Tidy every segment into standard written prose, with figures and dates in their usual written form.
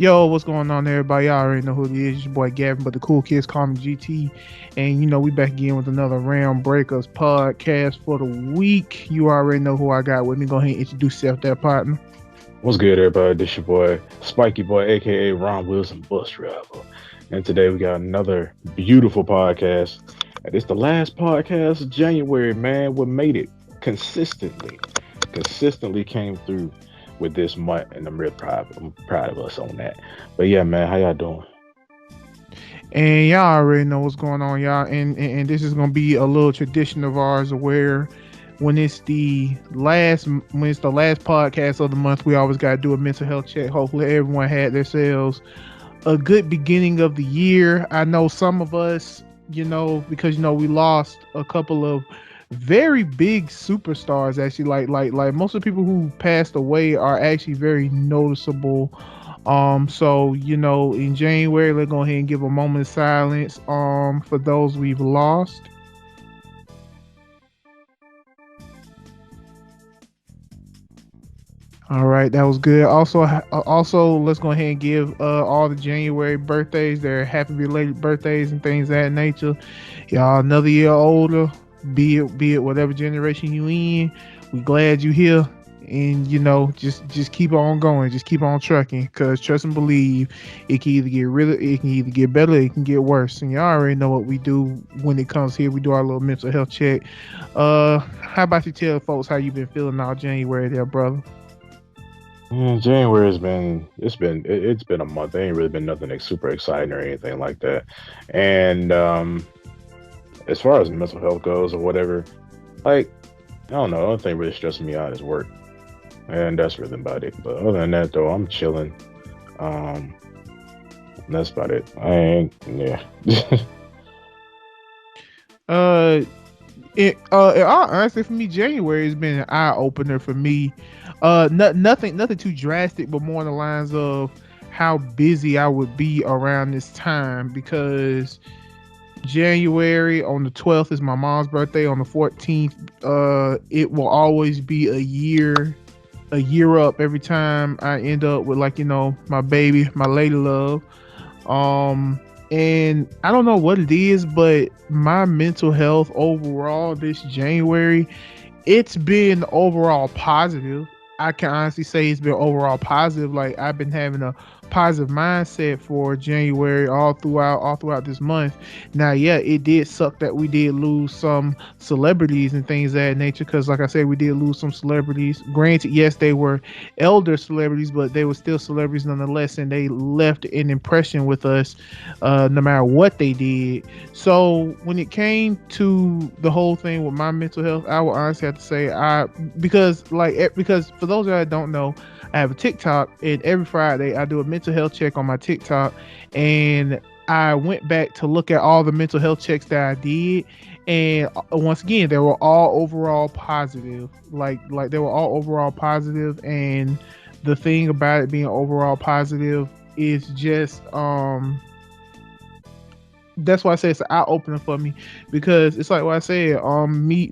Yo, what's going on, everybody? Y'all already know who it is. It's your boy Gavin, but the cool kids call me GT. And we back again with another Realmbreakers podcast for the week. You already know who I got with me. Go ahead and introduce yourself there, partner. What's good, everybody? This your boy, Spiky Boy, aka Ron Wilson Bus Driver. And today we got another beautiful podcast. And it's the last podcast of January, man. We made it consistently came through with this month, and I'm proud of us on that. But yeah, man, how y'all doing? And y'all already know what's going on, y'all. And this is gonna be a little tradition of ours where when it's the last podcast of the month, we always gotta do a mental health check. Hopefully everyone had themselves a good beginning of the year. I know some of us, because we lost a couple of very big superstars. Actually, like most of the people who passed away are actually very noticeable. So in January, let's go ahead and give a moment of silence for those we've lost. All right, that was good. Also, let's go ahead and give all the January birthdays their happy belated birthdays and things of that nature. Y'all another year older, be it whatever generation you in. We glad you here, and just keep on going, just keep on trucking. Cause trust and believe, it can either get better, it can get worse. And y'all already know what we do when it comes here. We do our little mental health check. How about you tell folks how you been feeling all January, there, brother? January it's been a month. There ain't really been nothing like super exciting or anything like that. And as far as mental health goes or whatever, like I don't know, the only thing really stressing me out is work. And that's really about it. But other than that, though, I'm chilling. Um, that's about it. I ain't, yeah. Uh, honestly, for me, January has been an eye opener for me. Nothing too drastic, but more on the lines of how busy I would be around this time because January on the 12th is my mom's birthday. On the 14th, it will always be a year up every time I end up with my baby, my lady love. Um, and I don't know what it is, but my mental health overall this January, it's been overall positive. I can honestly say it's been overall positive. Like I've been having a positive mindset for January all throughout this month. Now, yeah, it did suck that we did lose some celebrities and things of that nature. Because, like I said, we did lose some celebrities. Granted, yes, they were elder celebrities, but they were still celebrities nonetheless, and they left an impression with us, no matter what they did. So when it came to the whole thing with my mental health, I would honestly have to say because for those that don't know, I have a TikTok, and every Friday I do a mental health check on my TikTok, and I went back to look at all the mental health checks that I did, and once again they were all overall positive. Like they were all overall positive, and the thing about it being overall positive is just that's why I say it's an eye opener for me because it's like what I said. Me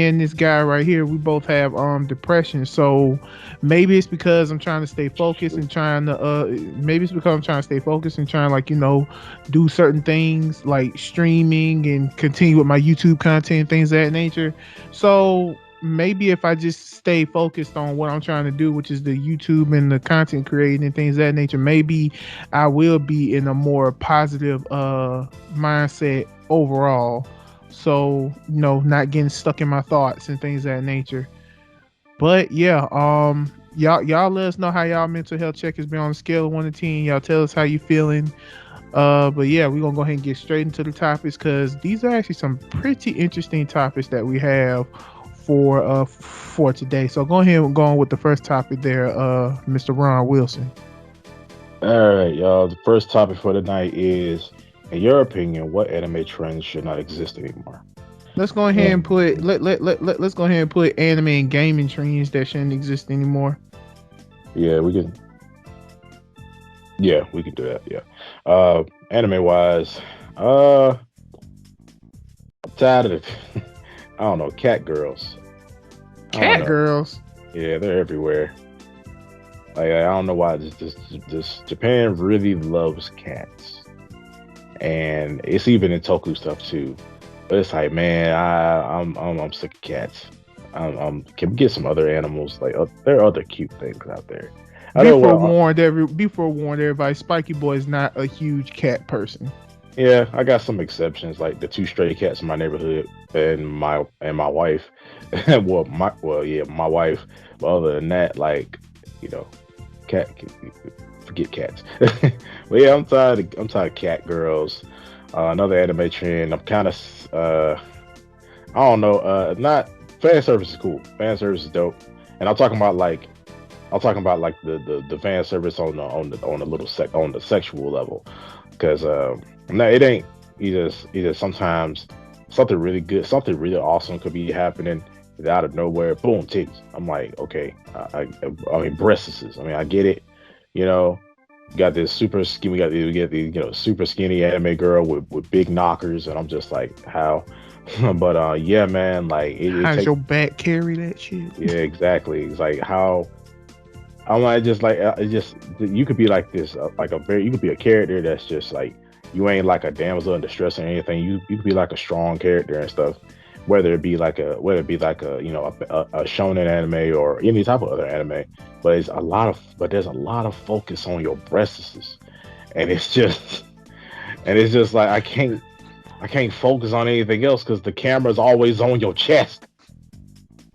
and this guy right here, we both have depression. So maybe it's because I'm trying to stay focused and trying to maybe it's because I'm trying to stay focused and trying do certain things like streaming and continue with my YouTube content, things of that nature. So maybe if I just stay focused on what I'm trying to do, which is the YouTube and the content creating and things of that nature, maybe I will be in a more positive mindset overall. So, not getting stuck in my thoughts and things of that nature. But yeah, y'all let us know how y'all mental health check has been on a scale of 1 to 10. Y'all tell us how you feeling. But yeah, we're gonna go ahead and get straight into the topics because these are actually some pretty interesting topics that we have for today. So go ahead and go on with the first topic there, Mr. Ron Wilson. All right, y'all. The first topic for tonight is, in your opinion, what anime trends should not exist anymore? Let's go ahead and And let's go ahead and put anime and gaming trends that shouldn't exist anymore. yeah, we can do that. Yeah. Anime wise, I'm tired of I don't know, cat girls. I don't Cat know. girls. Yeah, they're everywhere. Like I don't know why this Japan really loves cats, and it's even in Toku stuff too. But it's like, man, I'm sick of cats. Can we get some other animals? Like there are other cute things out there. I Be know. Well, forewarned, be forewarned, everybody. Spiky Boy is not a huge cat person. yeah, I got some exceptions, like the two stray cats in my neighborhood and my wife. Yeah, my wife. But other than that, like you know, cat forget cats. But yeah, I'm tired of cat girls. Another anime trend. I'm kind of I don't know. Not fan service is cool. Fan service is dope. And I'm talking about like the fan service on the little on the sexual level, because no, it ain't. Either sometimes something really good, something really awesome could be happening out of nowhere. Boom, titties. I'm like, okay, I mean breasts. I mean, I get it. You know, you got this super skinny. We get the super skinny anime girl with big knockers, and I'm just like, how? But yeah, man, like it How's takes. your back carry that shit? Yeah, exactly. It's like how I'm like just like it just you could be like this like a very you could be a character that's just like you ain't like a damsel in distress or anything. You could be like a strong character and stuff. Whether it be like a a shonen anime or any type of other anime, but there's a lot of focus on your breasts, and it's just and it's just like I can't focus on anything else because the camera's always on your chest.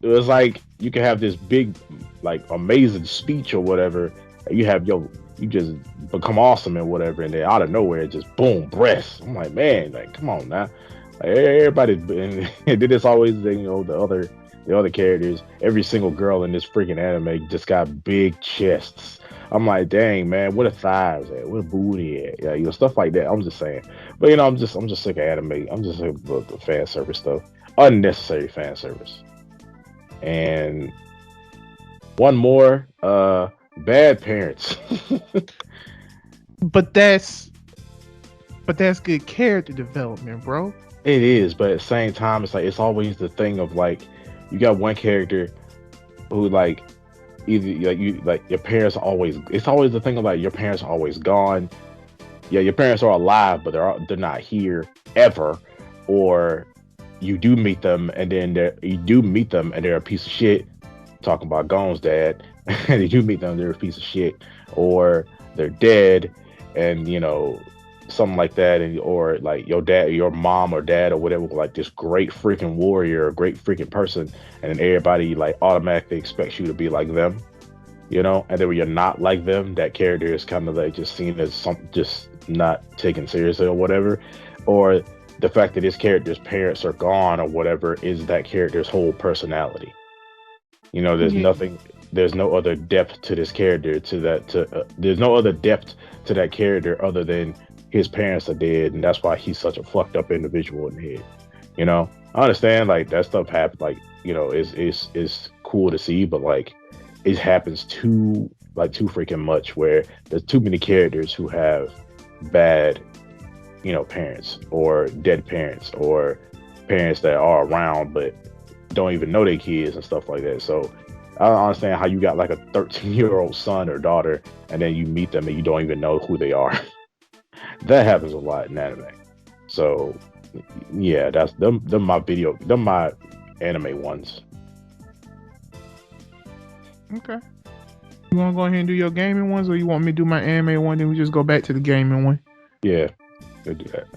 It was like you can have this big, like amazing speech or whatever. And you just become awesome and whatever, and then out of nowhere, just boom, breasts. I'm like, man, like come on now. Like, everybody did this always. The other characters, every single girl in this freaking anime just got big chests. I'm like, dang man, what a thighs at? What a booty at? Yeah, stuff like that. I'm just saying, but I'm just sick of anime. I'm just sick of the fan service stuff, unnecessary fan service. And one more, bad parents. But that's good character development, bro. It is, but at the same time, it's like it's always the thing of like you got one character who like either like you like your parents are always. It's always the thing of like your parents are always gone. Yeah, your parents are alive, but they're not here ever, or you do meet them and then you do meet them and they're a piece of shit. Talking about Gone's dad, and you do meet them, they're a piece of shit, or they're dead, and something like that, and or like your dad, your mom or dad or whatever, like this great freaking warrior, a great freaking person, and then everybody like automatically expects you to be like them, and then when you're not like them, that character is kind of like just seen as something just not taken seriously or whatever, or the fact that this character's parents are gone or whatever is that character's whole personality. There's Yeah, nothing, there's no other depth to this character, there's no other depth to that character other than his parents are dead, and that's why he's such a fucked up individual in the head. I understand like that stuff happens, like is cool to see, but like it happens too freaking much where there's too many characters who have bad, parents or dead parents or parents that are around but don't even know their kids and stuff like that. So I don't understand how you got like a 13-year-old son or daughter and then you meet them and you don't even know who they are. That happens a lot in anime. So yeah, that's them my anime ones. okay. You want to go ahead and do your gaming ones, or you want me to do my anime one? Then we just go back to the gaming one. Yeah, they do that.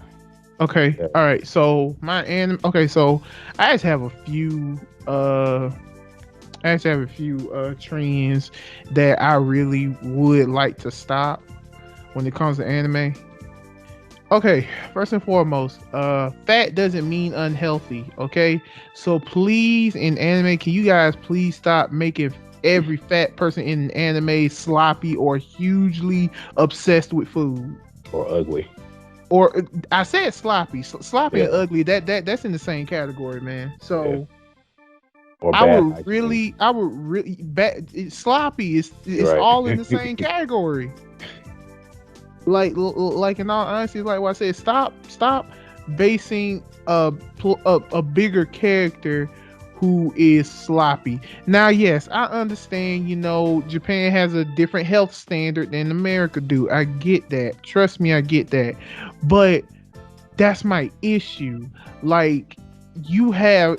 Okay. Yeah. All right. So my anime. Okay. So I just have a few. I actually have a few trends that I really would like to stop when it comes to anime. Okay, first and foremost, fat doesn't mean unhealthy. Okay, so please, in anime, can you guys please stop making every fat person in an anime sloppy or hugely obsessed with food? Or ugly. Or I said sloppy, sloppy and Yeah, ugly. That's in the same category, man. yeah. So Or bad hygiene. I would really, sloppy is You're it's right. all in the same category. Like in all honesty, like what I said, stop basing a bigger character who is sloppy. Now, yes, I understand, Japan has a different health standard than America do. I get that. Trust me, I get that. But that's my issue. Like, you have,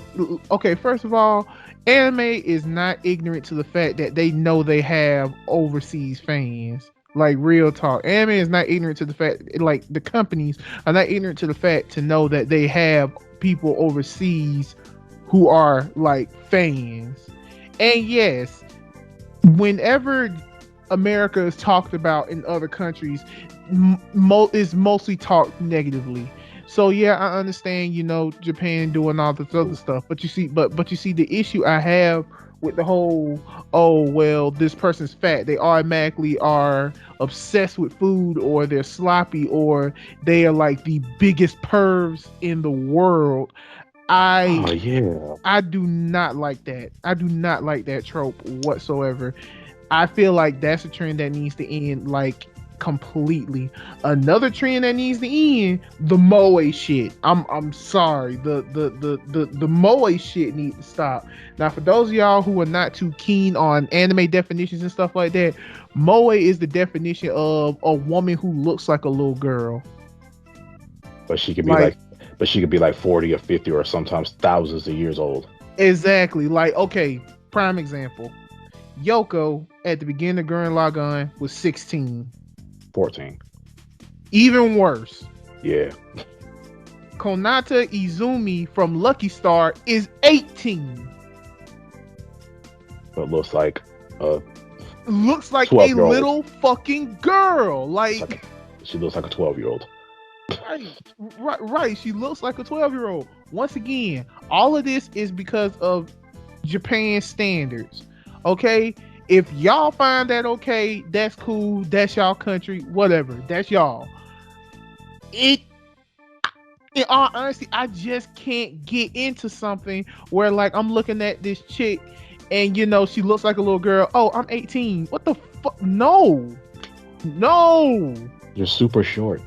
okay, first of all, anime is not ignorant to the fact that they know they have overseas fans. Like, real talk, anime is not ignorant to the fact, like, the companies are not ignorant to the fact to know that they have people overseas who are like fans. And yes, whenever America is talked about in other countries, is mostly talked negatively. So yeah, I understand, Japan doing all this other stuff, but you see the issue I have with the whole, oh well, this person's fat, they automatically are obsessed with food, or they're sloppy, or they are like the biggest pervs in the world. I Oh yeah. I do not like that. I do not like that trope whatsoever. I feel like that's a trend that needs to end, like, completely. Another trend that needs to end, the moe shit. I'm sorry. The moe shit needs to stop. Now, for those of y'all who are not too keen on anime definitions and stuff like that, moe is the definition of a woman who looks like a little girl. But she could be Like, like, but she could be like 40 or 50 or sometimes thousands of years old. exactly. Like, okay, prime example. Yoko at the beginning of Gurren Lagann was 16. 14. Even worse, Yeah. Konata Izumi from Lucky Star is 18. But looks like a Looks like a 12-year-old. little fucking girl. It's like she looks like a 12-year-old. Right, right. She looks like a 12-year-old. Once again, all of this is because of Japan standards. Okay? If y'all find that okay, that's cool. That's y'all country. Whatever. That's y'all. It In all honesty, I just can't get into something where, like, I'm looking at this chick and she looks like a little girl. Oh, I'm 18. What the fuck? No. No. You're super short.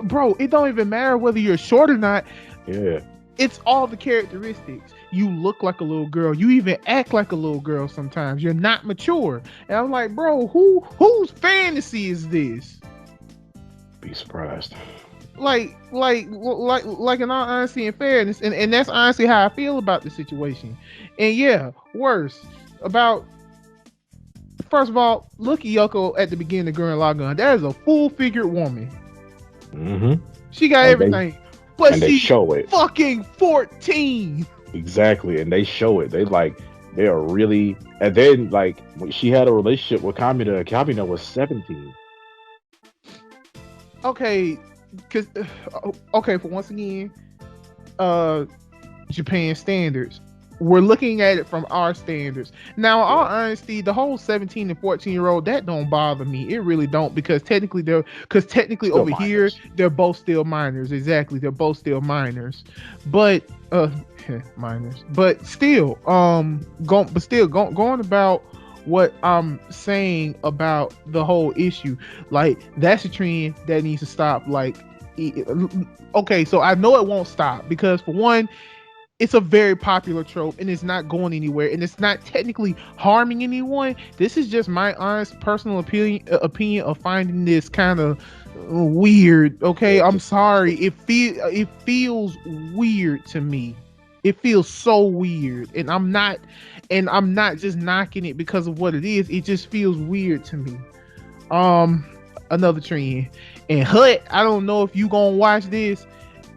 Bro, it don't even matter whether you're short or not. Yeah. It's all the characteristics. You look like a little girl. You even act like a little girl sometimes. You're not mature. And I'm like, bro, whose fantasy is this? Be surprised. Like in all honesty and fairness, and that's honestly how I feel about the situation. And yeah, worse about, first of all, look at Yoko at the beginning of Gurren Lagann. That is a full-figured woman. Mm-hmm. She got And they everything, but and they she's show it. fucking 14. Exactly. And they show it. They are really, and then like when she had a relationship with Kamina was 17. Okay, because okay, for once again, uh, Japan standards. We're looking at it from our standards. Now, in all honesty, the whole 17 and 14-year-old, that don't bother me. It really don't, because technically Still over minors. here they're both still minors. Exactly, they're both still minors. But minors. But still, going about what I'm saying about the whole issue, like, that's a trend that needs to stop. Like, okay, so I know it won't stop because, for one, it's a very popular trope and it's not going anywhere, and it's not technically harming anyone. This is just my honest personal opinion of finding this kind of weird. Okay, I'm sorry. It feels weird to me. It feels so weird, and I'm not just knocking it because of what it is. It just feels weird to me. Another trend. And Hut, I don't know if you gonna watch this,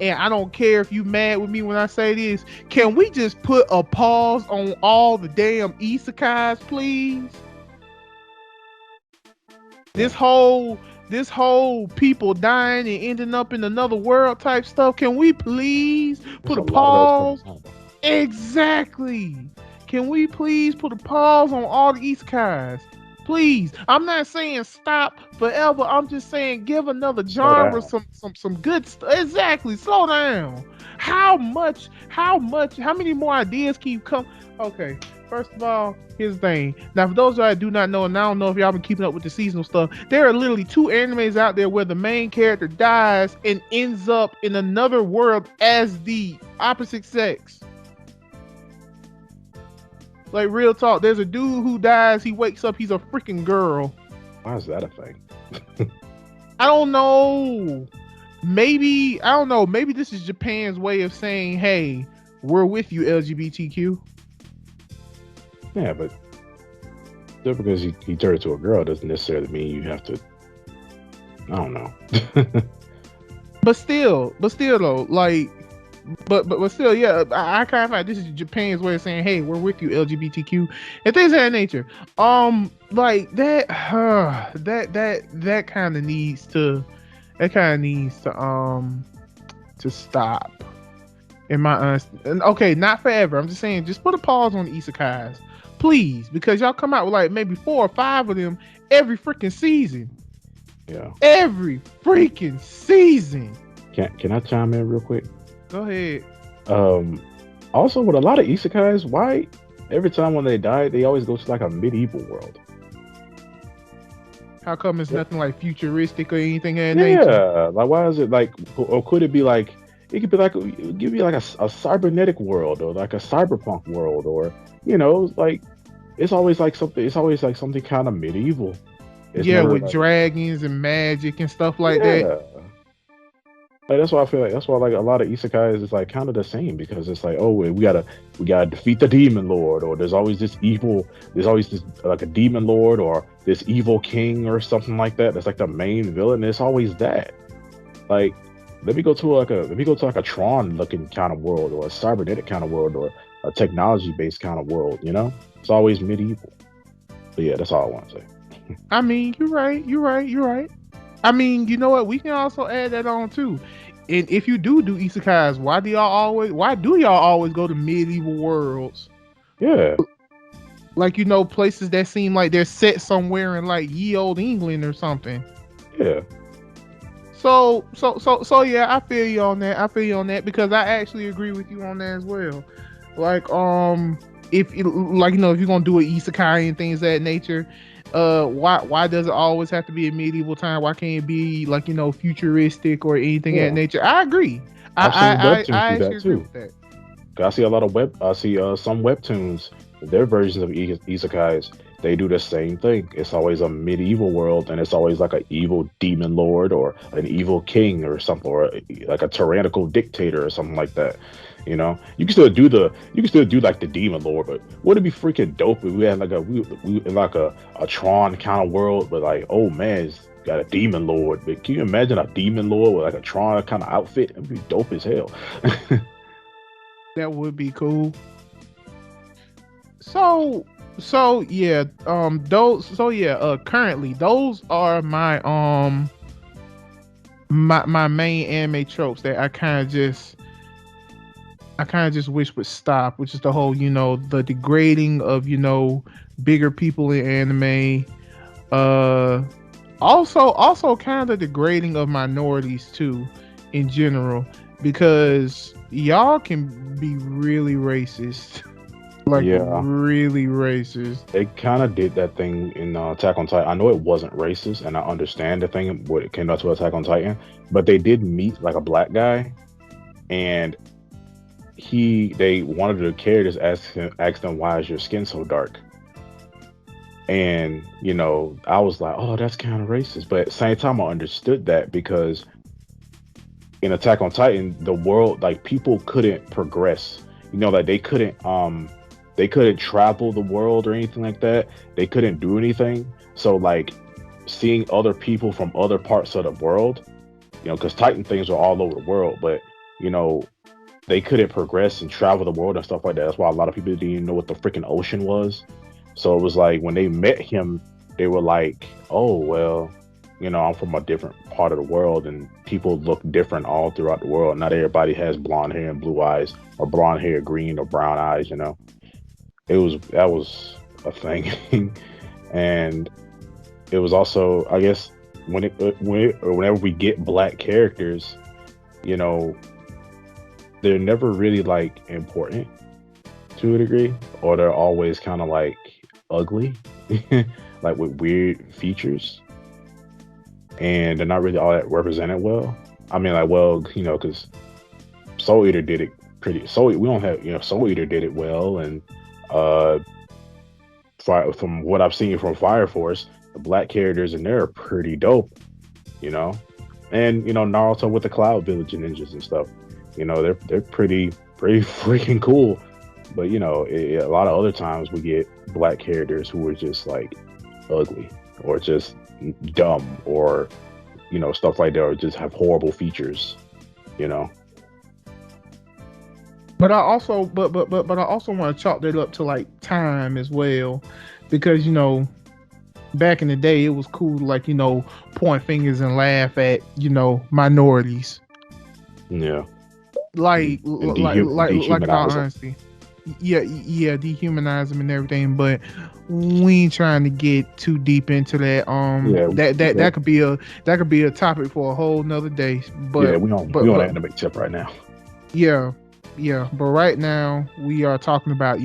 and I don't care if you mad with me when I say this. Can we just put a pause on all the damn isekais, please? This whole people dying and ending up in another world type stuff. Can we please There's put a a lot of those coming pause? out. Exactly. Can we please put a pause on all the isekais? Please. I'm not saying stop forever. I'm just saying give another Slow genre down. some good stuff. Exactly. Slow down. How many more ideas can you come? Okay. First of all, here's the thing. Now, for those that do not know, and I don't know if y'all been keeping up with the seasonal stuff, there are literally 2 animes out there where the main character dies and ends up in another world as the opposite sex. Like real talk. There's a dude who dies. He wakes up. He's a freaking girl. Why is that a thing? I don't know. Maybe I don't know. Maybe this is Japan's way of saying, "Hey, we're with you, LGBTQ." Yeah, but just because he turned to a girl doesn't necessarily mean you have to. I don't know. But still though, like, but still, yeah. I kind of find this is Japan's way of saying, "Hey, we're with you, LGBTQ," and things of that nature. Like that, that kind of needs to, to stop. In my honest, and okay, not forever. I'm just saying, just put a pause on the isekais, please, because y'all come out with like maybe 4 or 5 of them every freaking season. Yeah. Every freaking season. Can I chime in real quick? Go ahead. Um, Also with a lot of isekais, why every time when they die, they always go to like a medieval world? How come it's nothing like futuristic or anything of that nature? Yeah, like why is it like, or could it be like, it could be like, give me like a cybernetic world or like a cyberpunk world, or like it's always like something kind of medieval. It's Yeah, never with like, dragons and magic and stuff like that. yeah. Like that's why I feel like that's why like a lot of isekais is like kind of the same, because it's like, oh, we gotta defeat the demon lord, or there's always this like a demon lord or this evil king or something like that, that's like the main villain. It's always that. Like, let me go to like a Tron looking kind of world, or a cybernetic kind of world, or a technology based kind of world. It's always medieval. But yeah, that's all I want to say. I mean, you're right. You're right. You're right. I mean, you know what? We can also add that on too. And if you do isekais, why do y'all always go to medieval worlds? Yeah, Like, places that seem like they're set somewhere in like ye old England or something. yeah, So yeah, I feel you on that. I feel you on that because I actually agree with you on that as well. Like, if if you're gonna do an isekai and things of that nature, why does it always have to be a medieval time? Why can't it be like futuristic or anything of that yeah. nature? I agree. I I've seen I I, webtoons I do actually that agree too. with that. I see a lot of I see some webtoons, their versions of isekais. They do the same thing. It's always a medieval world, and it's always like an evil demon lord or an evil king or something, or like a tyrannical dictator or something like that. You can still do like the demon lord, but wouldn't it be freaking dope if we had like we in like a Tron kind of world, but like, oh man, it's got a demon lord. But can you imagine a demon lord with like a Tron kind of outfit? It'd be dope as hell. That would be cool. So so yeah, those so yeah, currently those are my main anime tropes that I kind of just wish would stop, which is the whole, the degrading of, bigger people in anime. Uh, also kind of degrading of minorities too, in general, because y'all can be really racist, like Yeah. really racist. They kind of did that thing in Attack on Titan. I know it wasn't racist, and I understand the thing when it came out to Attack on Titan, but they did meet like a black guy, and they wanted the characters ask them, why is your skin so dark? And I was like, oh, that's kind of racist, but at the same time I understood that, because in Attack on Titan, the world, like, people couldn't progress. Like they couldn't travel the world or anything like that. They couldn't do anything. So like, seeing other people from other parts of the world, because Titan things are all over the world, but you know, they couldn't progress and travel the world and stuff like that. That's why a lot of people didn't even know what the freaking ocean was. So it was like when they met him, they were like, "Oh well, I'm from a different part of the world, and people look different all throughout the world. Not everybody has blonde hair and blue eyes, or blonde hair, green or brown eyes. That was a thing, and it was also, I guess, or whenever we get black characters, you know, they're never really like important to a degree, or they're always kind of like ugly, like with weird features, and they're not really all that represented well. I mean, like, well, because Soul Eater did it pretty. We don't have, Soul Eater did it well, and from what I've seen from Fire Force, the black characters in there are pretty dope, you know. And Naruto with the Cloud Village and ninjas and stuff, they're pretty freaking cool. But a lot of other times we get black characters who are just like ugly or just dumb or stuff like that, or just have horrible features. You know. But I also, but I also want to chalk that up to like time as well, because back in the day it was cool to like point fingers and laugh at minorities, Yeah. And like in all dehumanize them. honesty. Yeah, dehumanize them and everything, but we ain't trying to get too deep into that. Yeah. That could be a topic for a whole nother day. Yeah. But We on anime tip right now. yeah, but right now we are talking about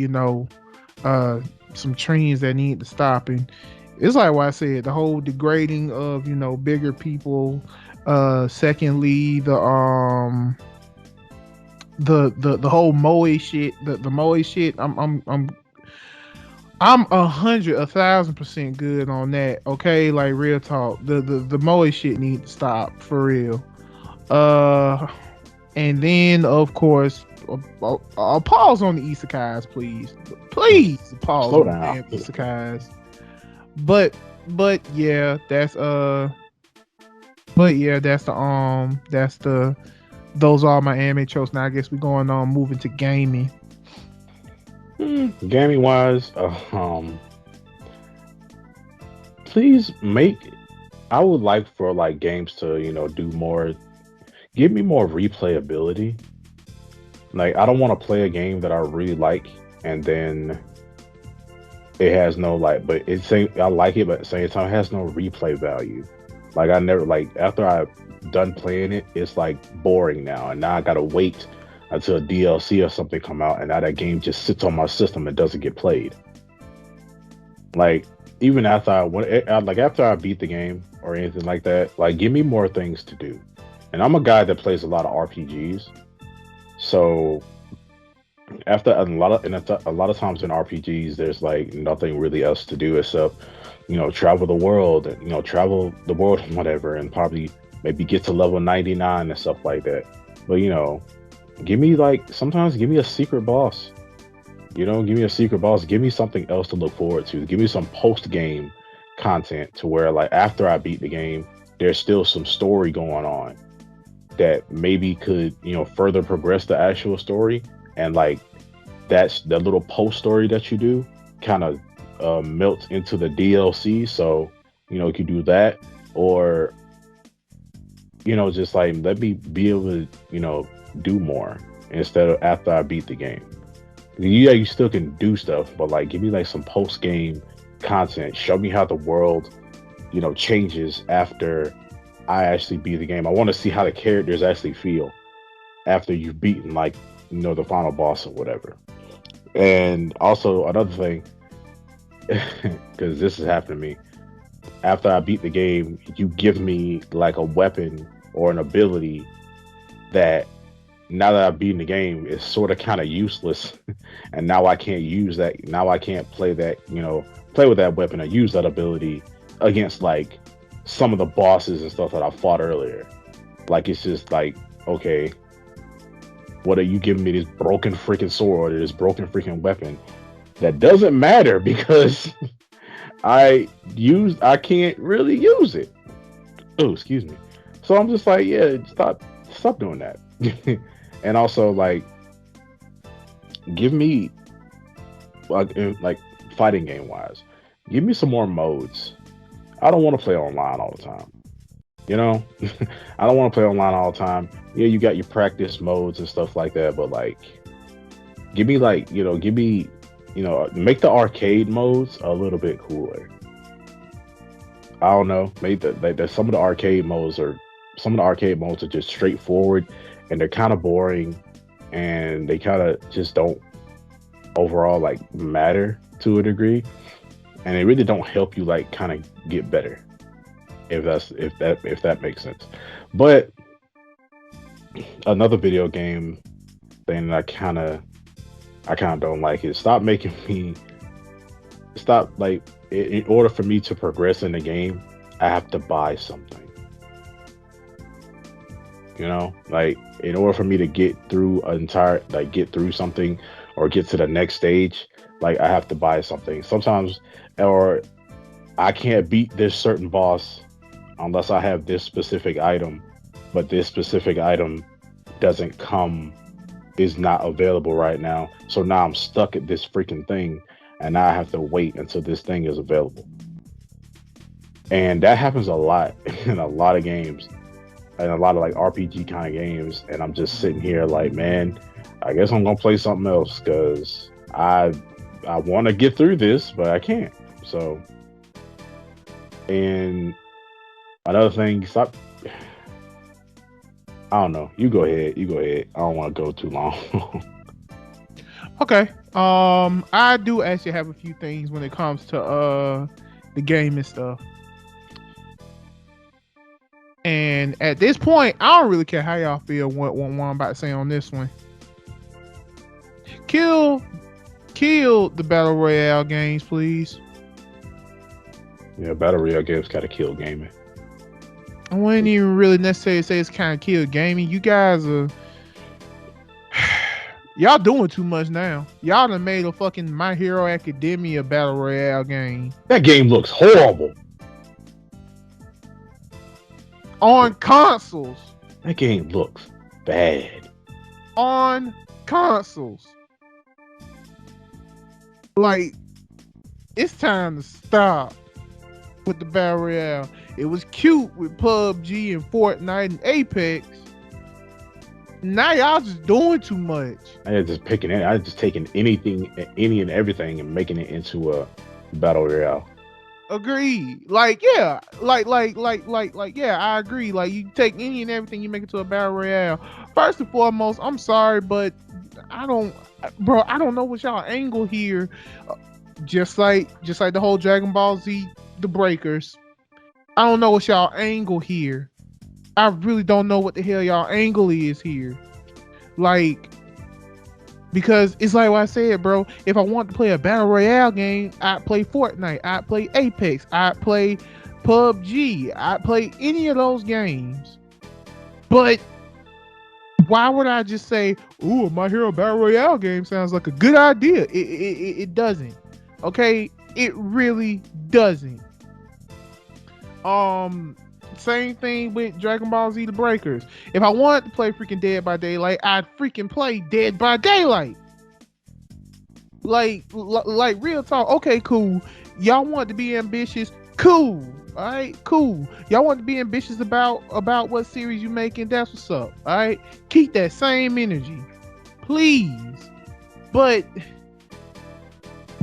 some trends that need to stop, and it's like what I said, the whole degrading of bigger people. Secondly, the whole moe shit, the moe shit. I'm 1,000% good on that. Okay, like real talk. The moe shit need to stop for real. Uh, and then of course, pause on the isekais, please. Please pause Slow on the down. damn isekais. But yeah, that's the those are my anime tropes. Now I guess we're going on moving to gaming. Gaming wise, please make. I would like for like games to do more. Give me more replayability. Like I don't want to play a game that I really like and then it has no like, but it's same. I like it, but at the same time, it has no replay value. Like I never like after I done playing it, it's like boring now, and now I gotta wait until a DLC or something come out, and now that game just sits on my system and doesn't get played. Like even after like after I beat the game or anything like that, like give me more things to do. And I'm a guy that plays a lot of RPGs, so after a lot of times in RPGs, there's like nothing really else to do except travel the world and travel the world and whatever, and probably maybe get to level 99 and stuff like that. But give me like sometimes give me a secret boss. Give me a secret boss. Give me something else to look forward to. Give me some post game content to where like after I beat the game, there's still some story going on that maybe could further progress the actual story, and like that's the little post story that you do kind of melts into the DLC. So you could do that, or just like let me be able to do more instead of after I beat the game. Yeah, you still can do stuff, but like give me like some post game content. Show me how the world changes after I actually beat the game. I want to see how the characters actually feel after you've beaten like the final boss or whatever. And also another thing, because this has happened to me, after I beat the game, you give me like a weapon or an ability that now that I've beaten the game is sort of kind of useless, and now I can't use that. Now I can't play that, play with that weapon or use that ability against like some of the bosses and stuff that I fought earlier. Like it's just like, okay, what are you giving me this broken freaking sword or this broken freaking weapon that doesn't matter because I can't really use it. Oh, excuse me. So I'm just like, yeah, stop doing that. And also like give me like fighting game wise, give me some more modes. I don't want to play online all the time. I don't want to play online all the time. Yeah, you got your practice modes and stuff like that, but like give me like make the arcade modes a little bit cooler. I don't know. Maybe some of the arcade modes are just straightforward, and they're kind of boring, and they kind of just don't overall like matter to a degree, and they really don't help you like kind of get better. If that makes sense. But another video game thing that I kind of don't like is stop making me stop. Like in order for me to progress in the game, I have to buy something. You know, like in order for me to get through an entire, like get through something or get to the next stage, like I have to buy something. Sometimes, or I can't beat this certain boss unless I have this specific item, but this specific item doesn't come, is not available right now. So now I'm stuck at this freaking thing, and now I have to wait until this thing is available. And that happens a lot in a lot of games and a lot of like RPG kind of games. And I'm just sitting here like, man, I guess I'm gonna play something else because I want to get through this, but I can't. So, and another thing, stop. I don't know. You go ahead. You go ahead. I don't want to go too long. Okay. I do actually have a few things when it comes to the game and stuff. And at this point, I don't really care how y'all feel what I'm about to say on this one. Kill the battle royale games, please. Yeah, battle royale games gotta kill gaming. I wouldn't even really necessarily say it's kind of kill gaming. You guys are y'all doing too much now. Y'all done made a fucking My Hero Academia battle royale game. That game looks horrible. On consoles. That game looks bad. On consoles. Like, it's time to stop with the battle royale. It was cute with PUBG and Fortnite and Apex. Now y'all just doing too much. I just picking it. I just taking anything, any and everything, and making it into a battle royale. Agreed. Like, yeah. Like, yeah, I agree. Like, you take any and everything, you make it to a battle royale. First and foremost, I'm sorry, but I don't know what y'all angle here. Just like the whole Dragon Ball Z, the Breakers. I don't know what y'all angle here. I really don't know what the hell y'all angle is here. Like, because it's like what I said, bro. If I want to play a battle royale game, I'd play Fortnite, I'd play Apex, I'd play PUBG, I'd play any of those games. But why would I just say, "Ooh, My Hero Battle Royale game sounds like a good idea"? It doesn't. Okay, it really doesn't. Same thing with Dragon Ball Z: The Breakers. If I wanted to play freaking Dead by Daylight, I'd freaking play Dead by Daylight. Like real talk. Okay, cool. Y'all want to be ambitious? Cool. All right, cool. Y'all want to be ambitious about what series you making? That's what's up. All right, keep that same energy, please. But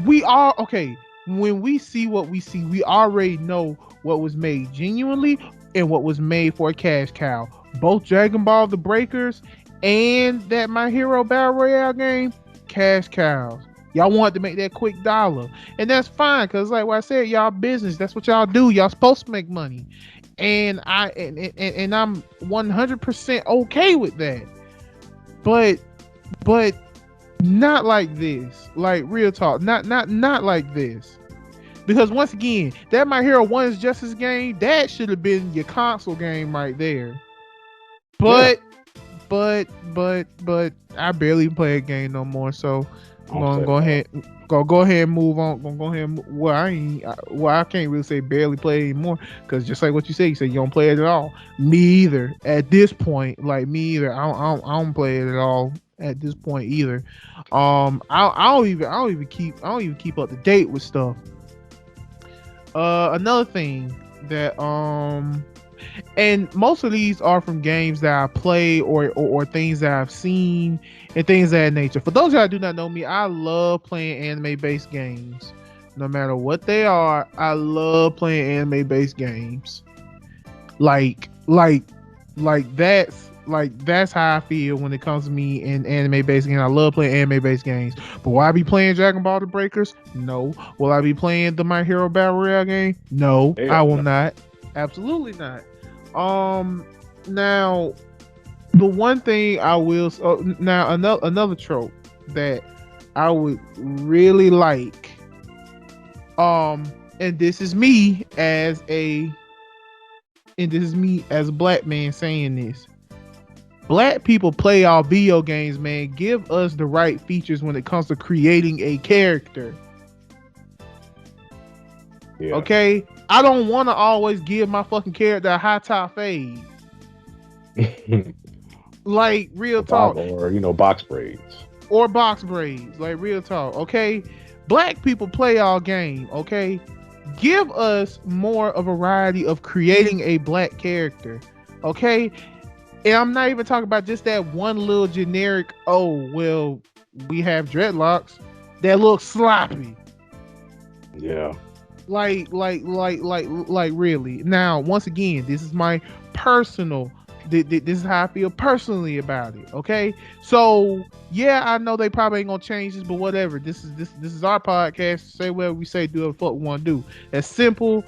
we are okay. When we see what we see, we already know what was made genuinely and what was made for a cash cow. Both Dragon Ball The Breakers and that My Hero Battle Royale game, cash cows. Y'all want to make that quick dollar. And that's fine, because like what I said, y'all business. That's what y'all do. Y'all supposed to make money. And I'm 100% okay with that. But not like this. Like, real talk. Not like this. Because once again, that My Hero 1's Justice game, that should have been your console game right there. But I barely play a game no more, so I'm gonna go ahead and move on. I can't really say barely play anymore, because just like what you said you don't play it at all. Me either. At this point, like me either. I don't play it at all at this point either. I don't even keep up to date with stuff. Another thing that and most of these are from games that I play or things that I've seen and things of that nature. For those that do not know me, I love playing anime-based games. No matter what they are, I love playing anime-based games. Like that's how I feel when it comes to me in anime-based games. I love playing anime-based games. But will I be playing Dragon Ball The Breakers? No. Will I be playing the My Hero Battle Royale game? No, I will not. Absolutely not. Now, the one thing I will now another trope that I would really like And this is me as a black man saying this. Black people play our video games, man. Give us the right features when it comes to creating a character. Yeah. Okay? I don't want to always give my fucking character a high top fade. Like, real talk. Or box braids. Or box braids. Like, real talk. Okay? Black people play our game. Okay? Give us more of a variety of creating a black character. Okay? And I'm not even talking about just that one little generic, oh, well, we have dreadlocks that look sloppy. Yeah. Like really. Now, once again, this is my personal, this is how I feel personally about it. Okay. So yeah, I know they probably ain't gonna change this, but whatever. This is our podcast. Say whatever we say, do what the fuck we want to do. As simple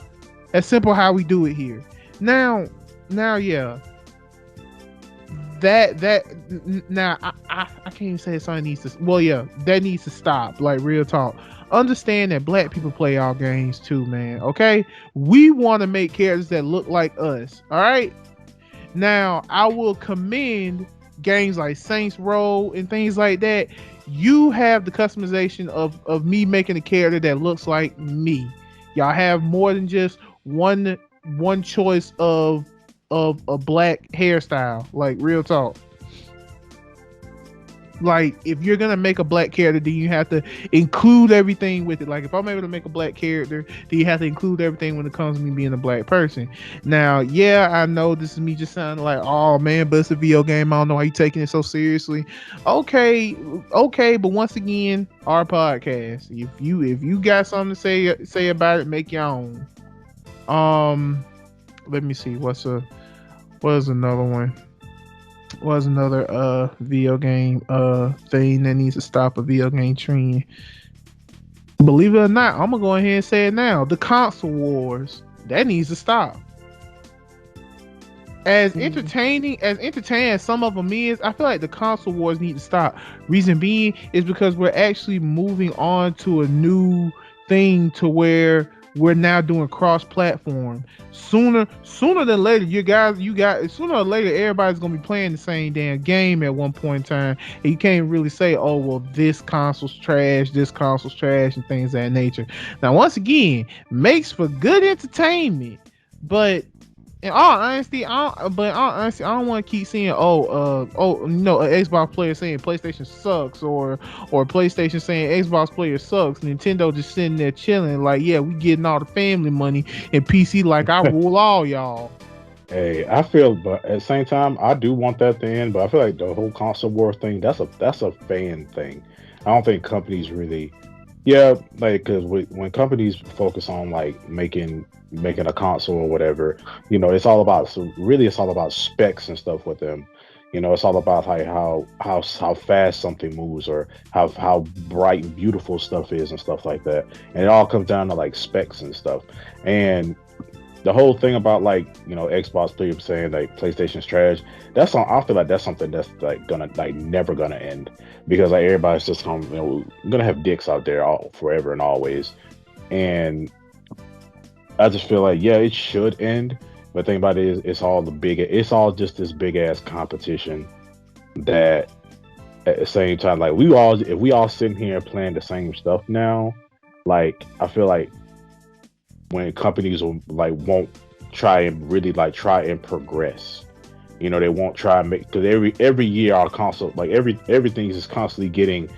how we do it here. Now yeah, that now I can't even say something needs to, well, yeah, that needs to stop. Like, real talk. Understand that black people play our games too, man. Okay, we want to make characters that look like us. All right. Now, I will commend games like Saints Row and things like that. You have the customization of me making a character that looks like me. Y'all have more than just one choice of a black hairstyle. Like, real talk. Like, if you're gonna make a black character, then you have to include everything with it. Like, if I'm able to make a black character, then you have to include everything when it comes to me being a black person. Now, yeah, I know this is me just sounding like, oh man, but it's a video game. I don't know why you taking it so seriously. Okay, but once again, our podcast. If you got something to say about it, make your own. Let me see. What's another one? Was another video game thing that needs to stop a video game trend. Believe it or not, I'm gonna go ahead and say it now. The console wars. That needs to stop. As entertaining as some of them is, I feel like the console wars need to stop. Reason being is because we're actually moving on to a new thing to where we're now doing cross-platform. Sooner than later, sooner or later, everybody's gonna be playing the same damn game at one point in time, and you can't really say, "Oh, well, this console's trash," and things of that nature. Now, once again, makes for good entertainment, but in all honesty, I don't want to keep seeing an Xbox player saying PlayStation sucks, or PlayStation saying Xbox player sucks. Nintendo just sitting there chilling, like, yeah, we getting all the family money, and PC like, I rule all y'all. Hey, I feel, but at the same time, I do want that to end. But I feel like the whole console war thing, that's a fan thing. I don't think companies really, yeah, like because when companies focus on like making a console or whatever, it's all about, so really it's all about specs and stuff with them. It's all about like how fast something moves, or how bright and beautiful stuff is and stuff like that. And it all comes down to like specs and stuff. And the whole thing about like Xbox people saying like PlayStation's trash, I feel like that's something that's like gonna like never gonna end, because like everybody's just gonna have dicks out there all forever and always. And I just feel like, yeah, it should end. But the thing about it is, it's all just this big ass competition that at the same time, like if we all sitting here playing the same stuff now, like I feel like when companies will like won't try and really like try and progress. They won't try and make, because every year our console, like everything is constantly getting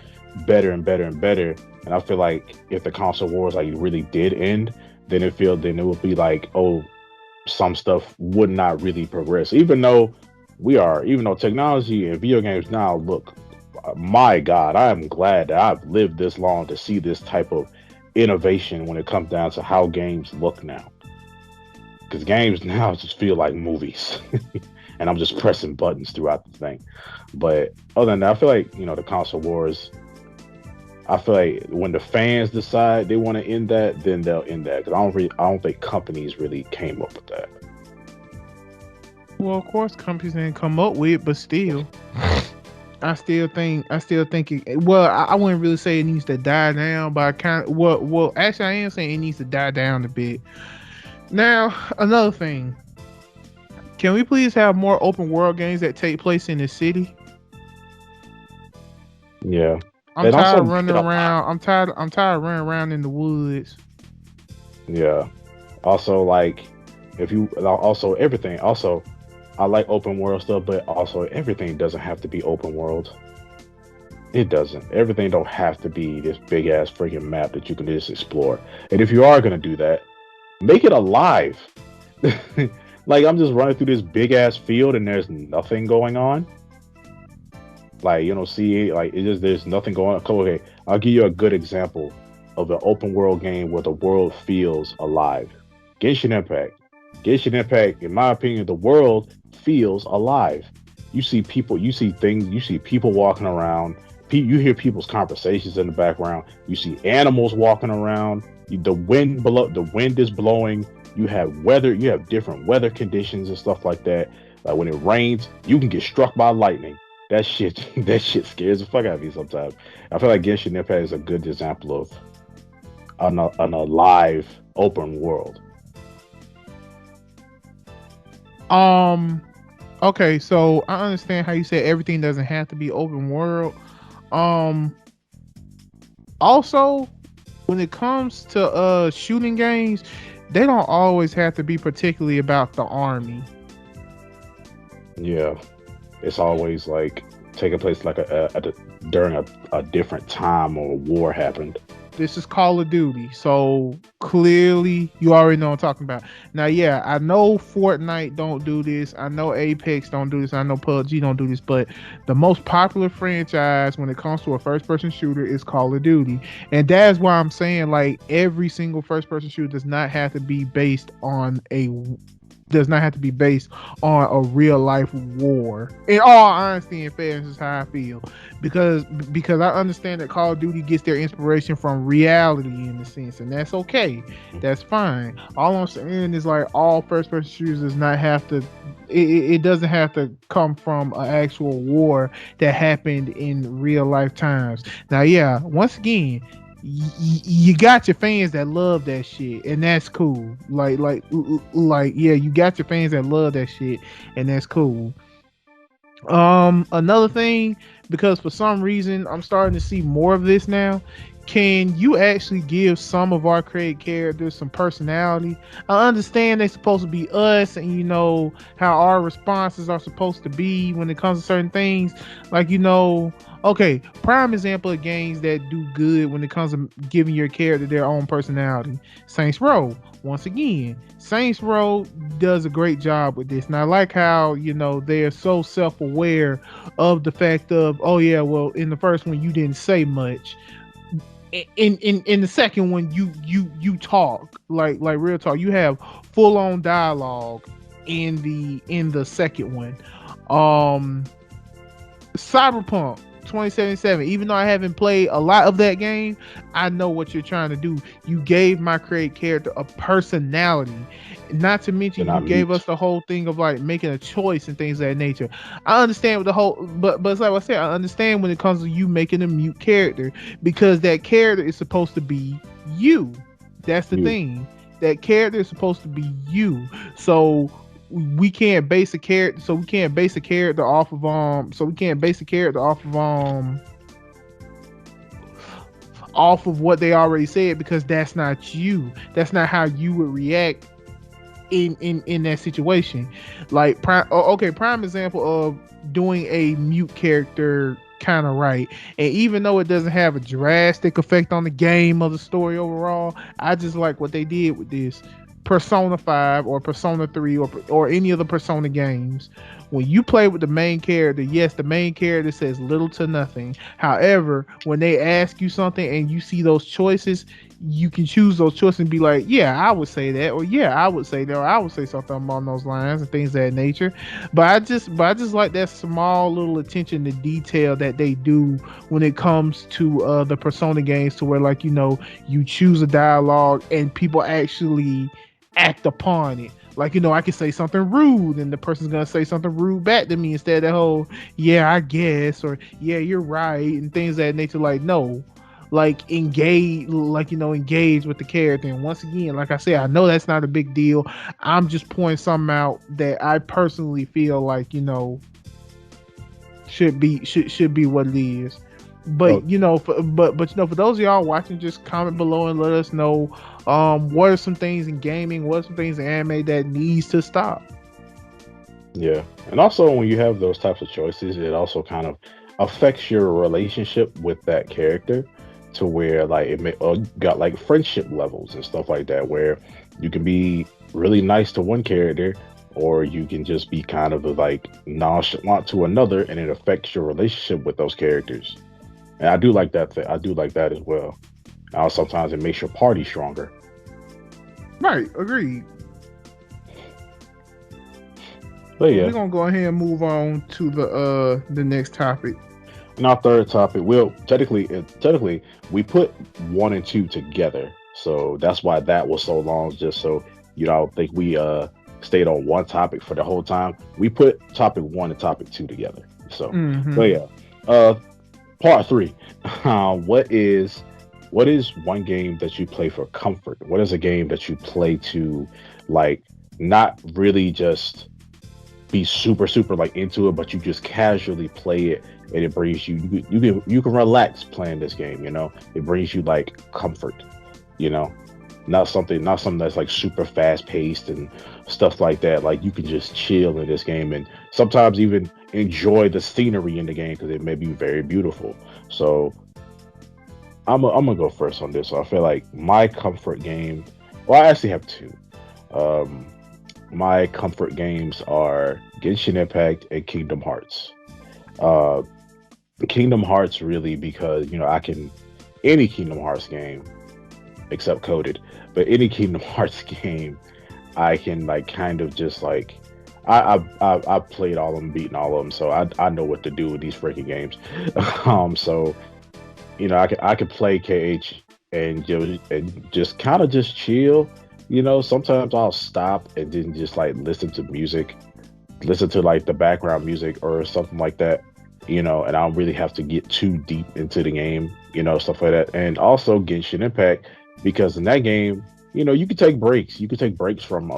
better and better and better. And I feel like if the console wars like really did end, then it would be like, oh, some stuff would not really progress. Even though technology and video games now look, my God, I am glad that I've lived this long to see this type of innovation when it comes down to how games look now. Because games now just feel like movies, and I'm just pressing buttons throughout the thing. But other than that, I feel like the console wars. I feel like when the fans decide they want to end that, then they'll end that. Because I don't think companies really came up with that. Well, of course, companies didn't come up with it, but still. I still think well, I wouldn't really say it needs to die down, but I kind of well actually I am saying it needs to die down a bit. Now, another thing. Can we please have more open world games that take place in the city? Yeah, I'm and tired also of make running it a lot. around. I'm tired of running around in the woods. Yeah. Also, like, if you also everything. Also, I like open world stuff, but also everything doesn't have to be open world. It doesn't. Everything don't have to be this big ass freaking map that you can just explore. And if you are gonna do that, make it alive. Like I'm just running through this big ass field and there's nothing going on. Like see, like it just there's nothing going on. Okay, I'll give you a good example of an open world game where the world feels alive. Genshin Impact. Genshin Impact, in my opinion, the world feels alive. You see people, you see things, you see people walking around. You hear people's conversations in the background. You see animals walking around. The wind below, the wind is blowing. You have weather, you have different weather conditions and stuff like that. Like when it rains, you can get struck by lightning. That shit, that shit scares the fuck out of me sometimes. I feel like Genshin Impact is a good example of an alive open world. Um. Okay, so I understand how you said everything doesn't have to be open world. Um. Also, when it comes to shooting games, they don't always have to be particularly about the army. Yeah, it's always like taking place like during a different time or a war happened. This is Call of Duty, so clearly you already know what I'm talking about. Now, yeah, I know Fortnite don't do this. I know Apex don't do this. I know PUBG don't do this. But the most popular franchise when it comes to a first-person shooter is Call of Duty, and that's why I'm saying like every single first-person shooter does not have to be based on a real life war. In all honesty and fairness, is how I feel, because I understand that Call of Duty gets their inspiration from reality in a sense, and that's okay. That's fine. All I'm saying is like all first person shooters does not have to. It doesn't have to come from an actual war that happened in real life times. Now, yeah, once again, you got your fans that love that shit, and that's cool. Yeah, you got your fans that love that shit, and that's cool. Another thing, because for some reason I'm starting to see more of this now. Can you actually give some of our created characters some personality? I understand they're supposed to be us, and you know how our responses are supposed to be when it comes to certain things. Like okay, prime example of games that do good when it comes to giving your character their own personality. Saints Row. Once again, Saints Row does a great job with this. And I like how, they're so self aware of the fact of, oh yeah, well, in the first one you didn't say much. In the second one you talk like real talk. You have full on dialogue in the second one. Um Cyberpunk 2077. Even though I haven't played a lot of that game, I know what you're trying to do. You gave my create character a personality. Not to They're mention, you not gave us mute. the whole thing of like making a choice and things of that nature. I understand with the whole, but it's like I said, I understand when it comes to you making a mute character because that character is supposed to be you. That's the You. thing. That character is supposed to be you. So we can't base a character so we can't base a character off of off of what they already said, because that's not you. That's not how you would react in that situation. Like prime example of doing a mute character kind of right. And even though it doesn't have a drastic effect on the game or the story overall, I just like what they did with this. Persona 5 or Persona 3 or any of the Persona games. When you play with the main character, yes, the main character says little to nothing. However, when they ask you something and you see those choices, you can choose those choices and be like, yeah, I would say that, or yeah, I would say that, or I would say something along those lines and things of that nature. But I just like that small little attention to detail that they do when it comes to the Persona games, to where like you choose a dialogue and people actually act upon it. Like, I can say something rude and the person's gonna say something rude back to me instead of that whole, yeah, I guess, or yeah, you're right, and things of that nature. Like, no, like engage, like, engage with the character. And once again, like I said, I know that's not a big deal. I'm just pointing something out that I personally feel like, should be what it is. Oh, But for those of y'all watching, just comment below and let us know what are some things in gaming, what are some things in anime that needs to stop. yeah. And also, when you have those types of choices, it also kind of affects your relationship with that character to where, like, got like friendship levels and stuff like that, where you can be really nice to one character, or you can just be kind of like nonchalant to another, and it affects your relationship with those characters. And I do like that. I do like that as well. Sometimes it makes your party stronger. Right, agreed. But But yeah, we're gonna go ahead and move on to the next topic. and our third topic, well, technically, we put one and two together, so that's why that was so long. Just so you don't think we stayed on one topic for the whole time. We put topic one and topic two together. So, but Mm-hmm. yeah, uh, part three. What is one game that you play for comfort? What is a game that you play to, like, not really just be super like into it, but you just casually play it, and it brings you can relax playing this game. It brings you like comfort. You know, not something that's like super fast paced and stuff like that. Like, you can just chill in this game and sometimes even enjoy the scenery in the game because it may be very beautiful. So I'm gonna go first on this. So I feel like my comfort game. Well, I actually have two. Um, my comfort games are Genshin Impact and Kingdom Hearts. Uh, Kingdom Hearts really because I can any Kingdom Hearts game except coded, but any Kingdom Hearts game I can like kind of just like I've played all of them, beaten all of them, so I know what to do with these freaking games. So I could play KH and just kind of just chill. Sometimes I'll stop and then just like listen to music, listen to like the background music or something like that. And I don't really have to get too deep into the game, stuff like that. And also Genshin Impact, because in that game, you can take breaks. You can take breaks from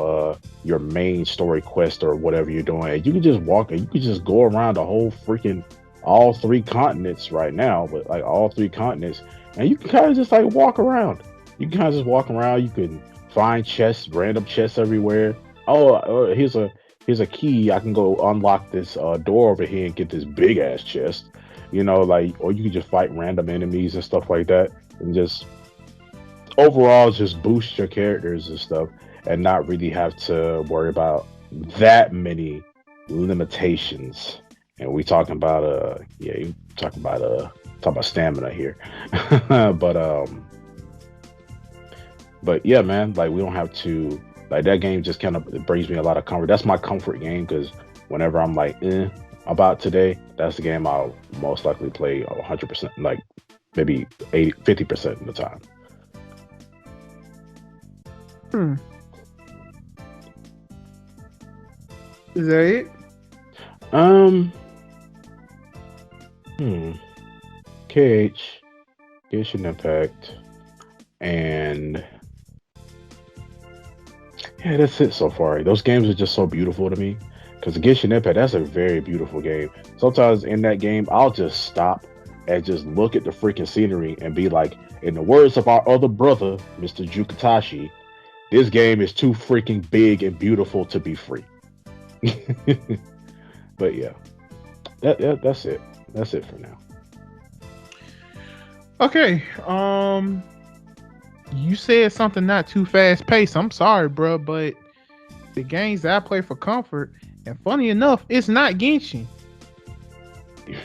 your main story quest or whatever you're doing. And you can just walk and you can just go around the whole freaking all three continents right now, but like all three continents, and you can kind of just like walk around. You can kind of just walk around. You can find chests, random chests everywhere. Oh, here's a key. I can go unlock this door over here and get this big ass chest. Like, or you can just fight random enemies and stuff like that, and just overall just boost your characters and stuff, and not really have to worry about that many limitations. And we talking about yeah, you talking about stamina here. but but yeah, man, like we don't have to, like, that game just kind of, it brings me a lot of comfort. That's my comfort game because whenever I'm like about today, that's the game I'll most likely play 100%, like maybe 50% of the time. Hmm. Is that it? Um, hmm, KH, Genshin Impact, and yeah, that's it so far. Those games are just so beautiful to me. Because Genshin Impact, that's a very beautiful game. Sometimes in that game, I'll just stop and just look at the freaking scenery and be like, in the words of our other brother, Mr. Jukatashi, this game is too freaking big and beautiful to be free. But yeah, that's it. That's it for now. Okay. You said something not too fast paced. I'm sorry, bro, but the games that I play for comfort, and funny enough, it's not Genshin.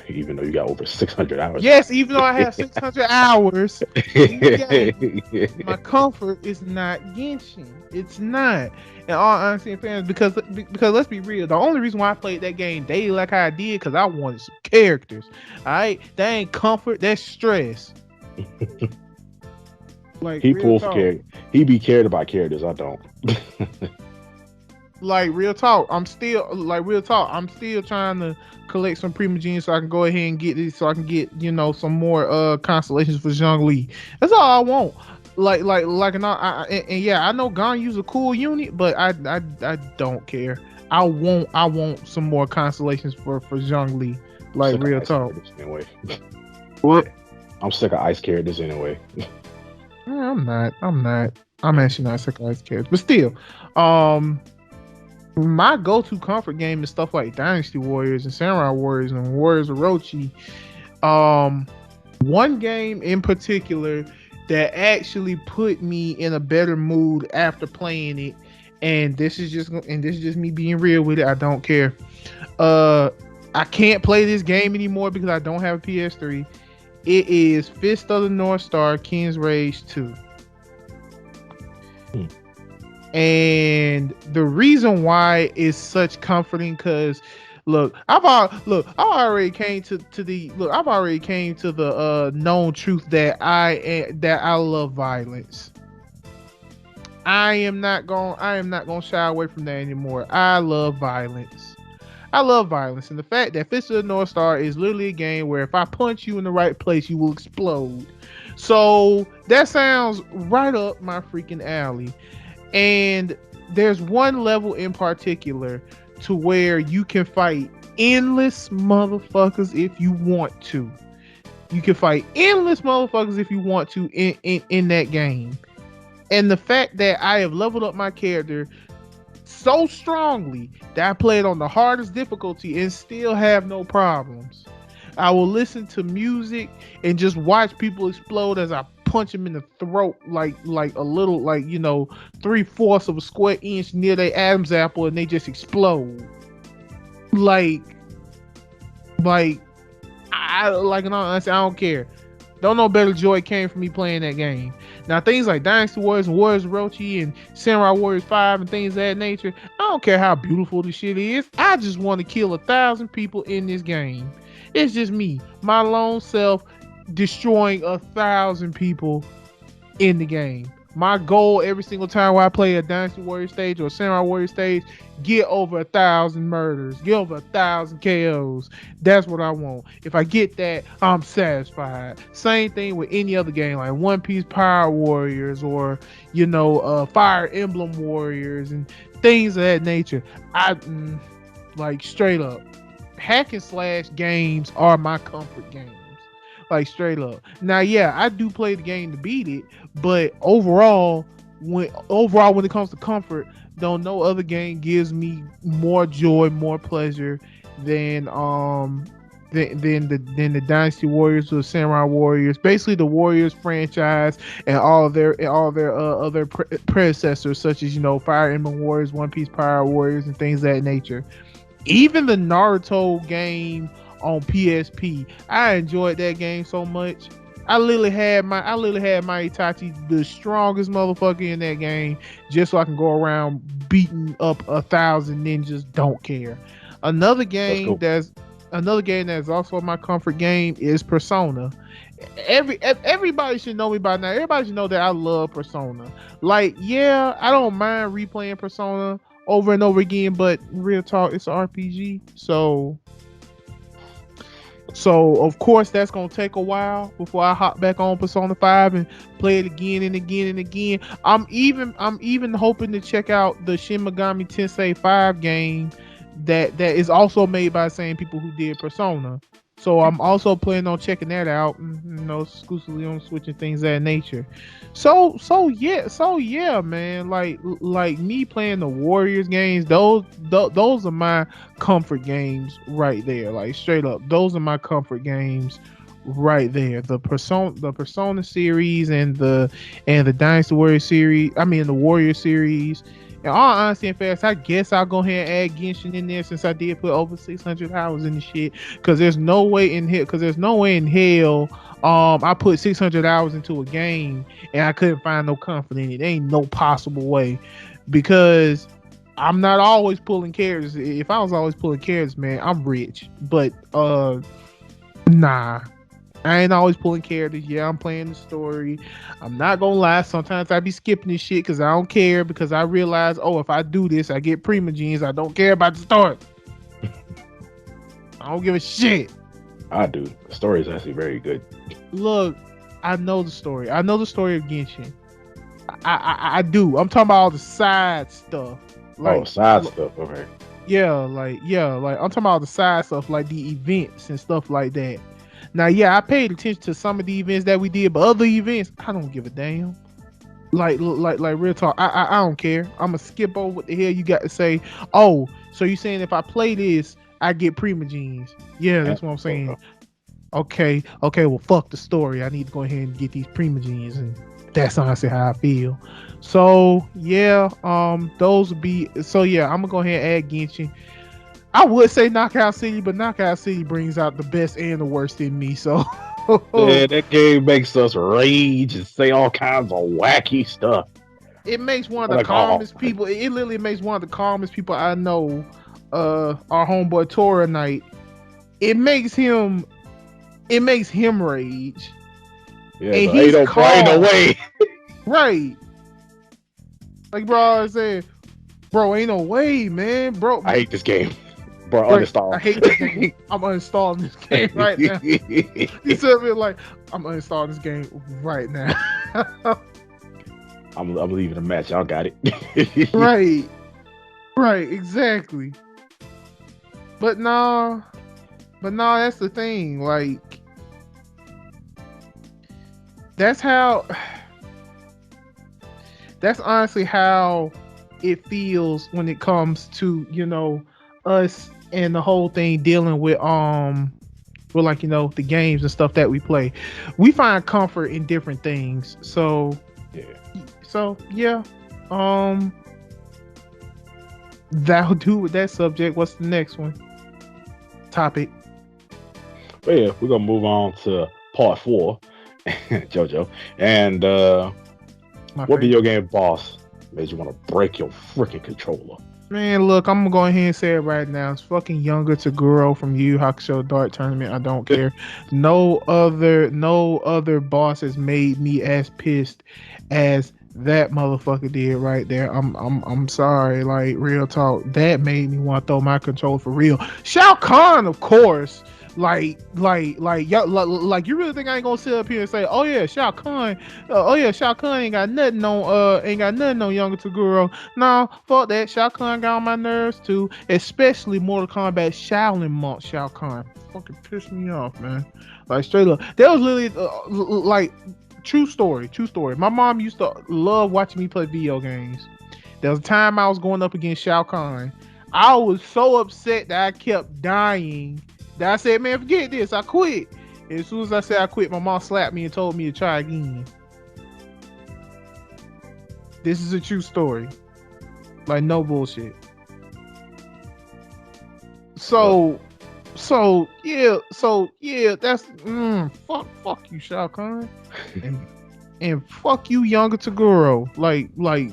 Even though you got over 600 hours. Yes, even though I have 600 hours in the game, my comfort is not Genshin. It's not. In all honesty and fairness, because let's be real, the only reason why I played that game daily like I did, because I wanted some characters. All right, that ain't comfort, that's stress. Like, He real pulls talk. care. He be cared about characters. I don't. like real talk, I'm still trying to collect some Primogenes so I can go ahead and get this, so I can get some more constellations for Zhongli. That's all I want. And, and yeah, I know Ganyu's a cool unit, but I don't care. I want some more constellations for Zhongli. I'm Like sick of real ice talk. characters anyway. What? I'm sick of ice characters anyway. I'm not. I'm not. I'm actually not sick of ice characters, but still, um, my go-to comfort game is stuff like Dynasty Warriors and Samurai Warriors and Warriors Orochi. Um, one game in particular that actually put me in a better mood after playing it, and this is just me being real with it. I don't care. Uh, I can't play this game anymore because I don't have a PS3. It is Fist of the North Star King's Rage 2. Hmm. And the reason why it's such comforting, because I've already came to the look I've already came to the known truth that I love violence. I am not going to shy away from that anymore. I love violence. I love violence, and the fact that Fist of the North Star is literally a game where if I punch you in the right place, you will explode. So that sounds right up my freaking alley. And there's one level in particular to where you can fight endless motherfuckers if you want to. You can fight endless motherfuckers if you want to in that game. And the fact that I have leveled up my character so strongly that I play it on the hardest difficulty and still have no problems. I will listen to music and just watch people explode as I punch them in the throat like a little, 3/4 of a square inch near their Adam's apple, and they just explode. Like like I like in all honesty, I don't care. Don't know better joy came from me playing that game. Now things like Dynasty Warriors and Warriors Orochi and Samurai Warriors 5 and things of that nature, I don't care how beautiful the shit is. I just want to kill 1,000 people in this game. It's just me, my lone self, destroying 1,000 people in the game. My goal every single time where I play a Dynasty Warrior stage or a Samurai Warrior stage, get over 1,000 murders, get over 1,000 KOs. That's what I want. If I get that, I'm satisfied. Same thing with any other game like One Piece Power Warriors or Fire Emblem Warriors and things of that nature. I like straight up, hack and slash games are my comfort games. Like straight up. Now, yeah, I do play the game to beat it, but overall when it comes to comfort, though, no other game gives me more joy, more pleasure than the Dynasty Warriors or Samurai Warriors. Basically, the Warriors franchise and all their other predecessors, such as Fire Emblem Warriors, One Piece Power Warriors, and things of that nature. Even the Naruto game on PSP, I enjoyed that game so much. I literally had my Itachi, the strongest motherfucker in that game, just so I can go around beating up 1,000 ninjas. Don't care. Another That's game cool. that's another game that's also my comfort game is Persona. Everybody should know me by now. Everybody should know that I love Persona. Like, yeah, I don't mind replaying Persona over and over again, but real talk, it's an RPG. So of course that's gonna take a while before I hop back on Persona 5 and play it again and again and again. I'm even hoping to check out the Shin Megami Tensei 5 game that is also made by the same people who did Persona. So I'm also planning on checking that out, exclusively on Switch and things of that nature. So yeah, man. Like me playing the Warriors games, those are my comfort games right there. Like straight up, those are my comfort games right there. The Persona series and the Dynasty Warrior series. I mean the Warrior series. In all honesty and fast, I guess I'll go ahead and add Genshin in there since I did put over 600 hours in the shit. Cause there's no way in hell. Cause there's no way in hell. I put 600 hours into a game and I couldn't find no comfort in it. There ain't no possible way. Because I'm not always pulling characters. If I was always pulling characters, man, I'm rich. But nah. I ain't always pulling characters. Yeah, I'm playing the story. I'm not gonna lie. Sometimes I be skipping this shit because I don't care. Because I realize, oh, if I do this, I get prima genes. I don't care about the story. I don't give a shit. I do. The story is actually very good. Look, I know the story. I know the story of Genshin. I do. I'm talking about all the side stuff. Oh, Like, side stuff. Okay. like I'm talking about all the side stuff, like the events and stuff like that. Now, yeah, I paid attention to some of the events that we did, but other events, I don't give a damn. Like real talk. I don't care. I'ma skip over what the hell you got to say. Oh, so you saying if I play this, I get prima genes? Yeah, And that's what I'm so, saying. Okay, well, fuck the story. I need to go ahead and get these prima genes, and that's honestly how I feel. So yeah, those would be. So yeah, I'm gonna go ahead and add Genshin. I would say Knockout City, but Knockout City brings out the best and the worst in me. So man, that game makes us rage and say all kinds of wacky stuff. it makes one of We're the like, oh, calmest people. It literally makes one of the calmest people I know. Our homeboy Tora Knight. It makes him. It makes him rage, yeah, and but ain't he's no, bro, ain't no calm. way. Right. Like bro, I said, bro, ain't no way, man, bro. I hate this game. Bro, Right, I uninstall. hate this game. I'm uninstalling this game right now. He said me like, I'm uninstalling this game right now. I'm leaving the match. Y'all got it. Right, right, exactly. But no, that's the thing. Like, that's how. That's honestly how it feels when it comes to us and the whole thing dealing with like the games and stuff that we play. We find comfort in different things. So Yeah. yeah, um, that'll do with that subject. What's the next one? Topic. But yeah, we're gonna move on to part 4, JoJo. And My what favorite. video game boss made you want to break your freaking controller? Man, look, I'm gonna go ahead and say it right now. It's fucking Younger Taguro from Yu Yu Hakusho Dart Tournament. I don't care. No other boss has made me as pissed as that motherfucker did right there. I'm sorry. Like real talk, that made me want to throw my controller for real. Shao Kahn, of course. Like you really think I ain't gonna sit up here and say, oh yeah, Shao Kahn, Shao Kahn ain't got nothing on Younger Taguro. No, fuck that. Shao Kahn got on my nerves too, especially Mortal Kombat Shaolin Monk Shao Kahn. Fucking pissed me off, man. Like straight up, that was literally like true story. True story. My mom used to love watching me play video games. There was a time I was going up against Shao Kahn. I was so upset that I kept dying that I said, man, forget this. I quit. And as soon as I said I quit, my mom slapped me and told me to try again. This is a true story. Like, no bullshit. So yeah, that's fuck you, Shao Kahn. And fuck you, Younger Taguro. Like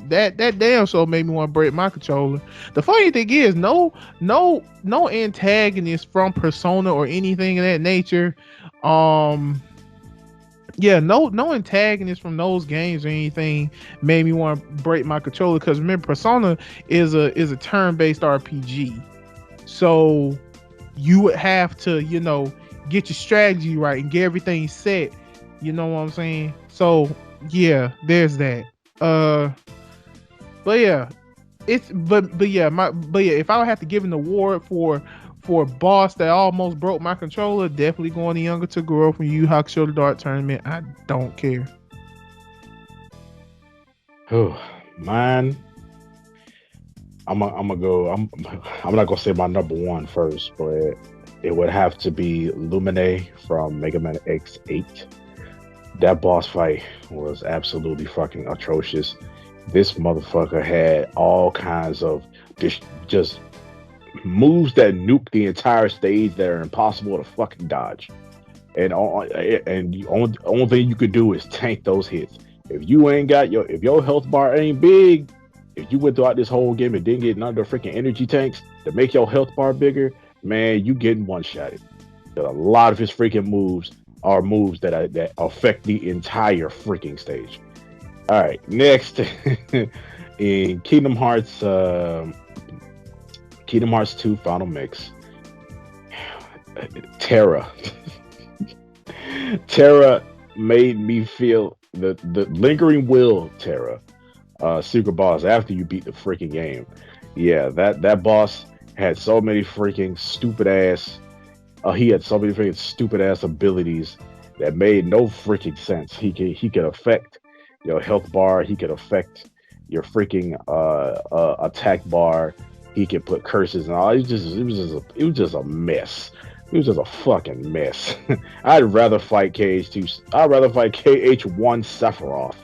that damn show made me want to break my controller. The funny thing is, no antagonist from Persona or anything of that nature. Yeah, no antagonist from those games or anything made me want to break my controller. Because remember, Persona is a turn-based RPG, so you would have to get your strategy right and get everything set. You know what I'm saying? So yeah, there's that. But yeah, if I would have to give an award for a boss that almost broke my controller, definitely going to Younger Taguro from Yu Yu Hakusho the Dart Tournament. I don't care. Oh, mine. I'm gonna go. I'm not gonna say my number one first, but it would have to be Lumine from Mega Man X8. That boss fight was absolutely fucking atrocious. This motherfucker had all kinds of just moves that nuke the entire stage that are impossible to fucking dodge. And the only thing you could do is tank those hits. If you ain't got if your health bar ain't big, if you went throughout this whole game and didn't get none of the freaking energy tanks to make your health bar bigger, man, you getting one shotted. A lot of his freaking moves are moves that affect the entire freaking stage. All right, next in Kingdom Hearts 2 Final Mix, Terra. Terra made me feel the lingering will Terra, secret boss after you beat the freaking game. Yeah, that boss had so many freaking stupid ass. He had so many freaking stupid ass abilities that made no freaking sense. He could affect your health bar. He could affect your freaking attack bar. He could put curses and all. It was just a mess. It was just a fucking mess. I'd rather fight KH2. I'd rather fight KH1 Sephiroth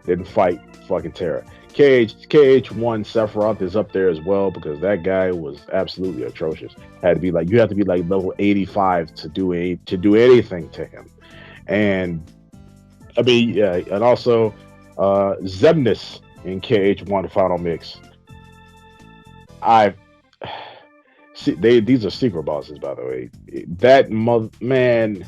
than fight fucking Terra. KH1 Sephiroth is up there as well because that guy was absolutely atrocious. Had to be like you have to be like level 85 to do anything to him. And I mean, yeah, and also Zemnis in KH1 Final Mix. I see these are secret bosses, by the way. That mother man,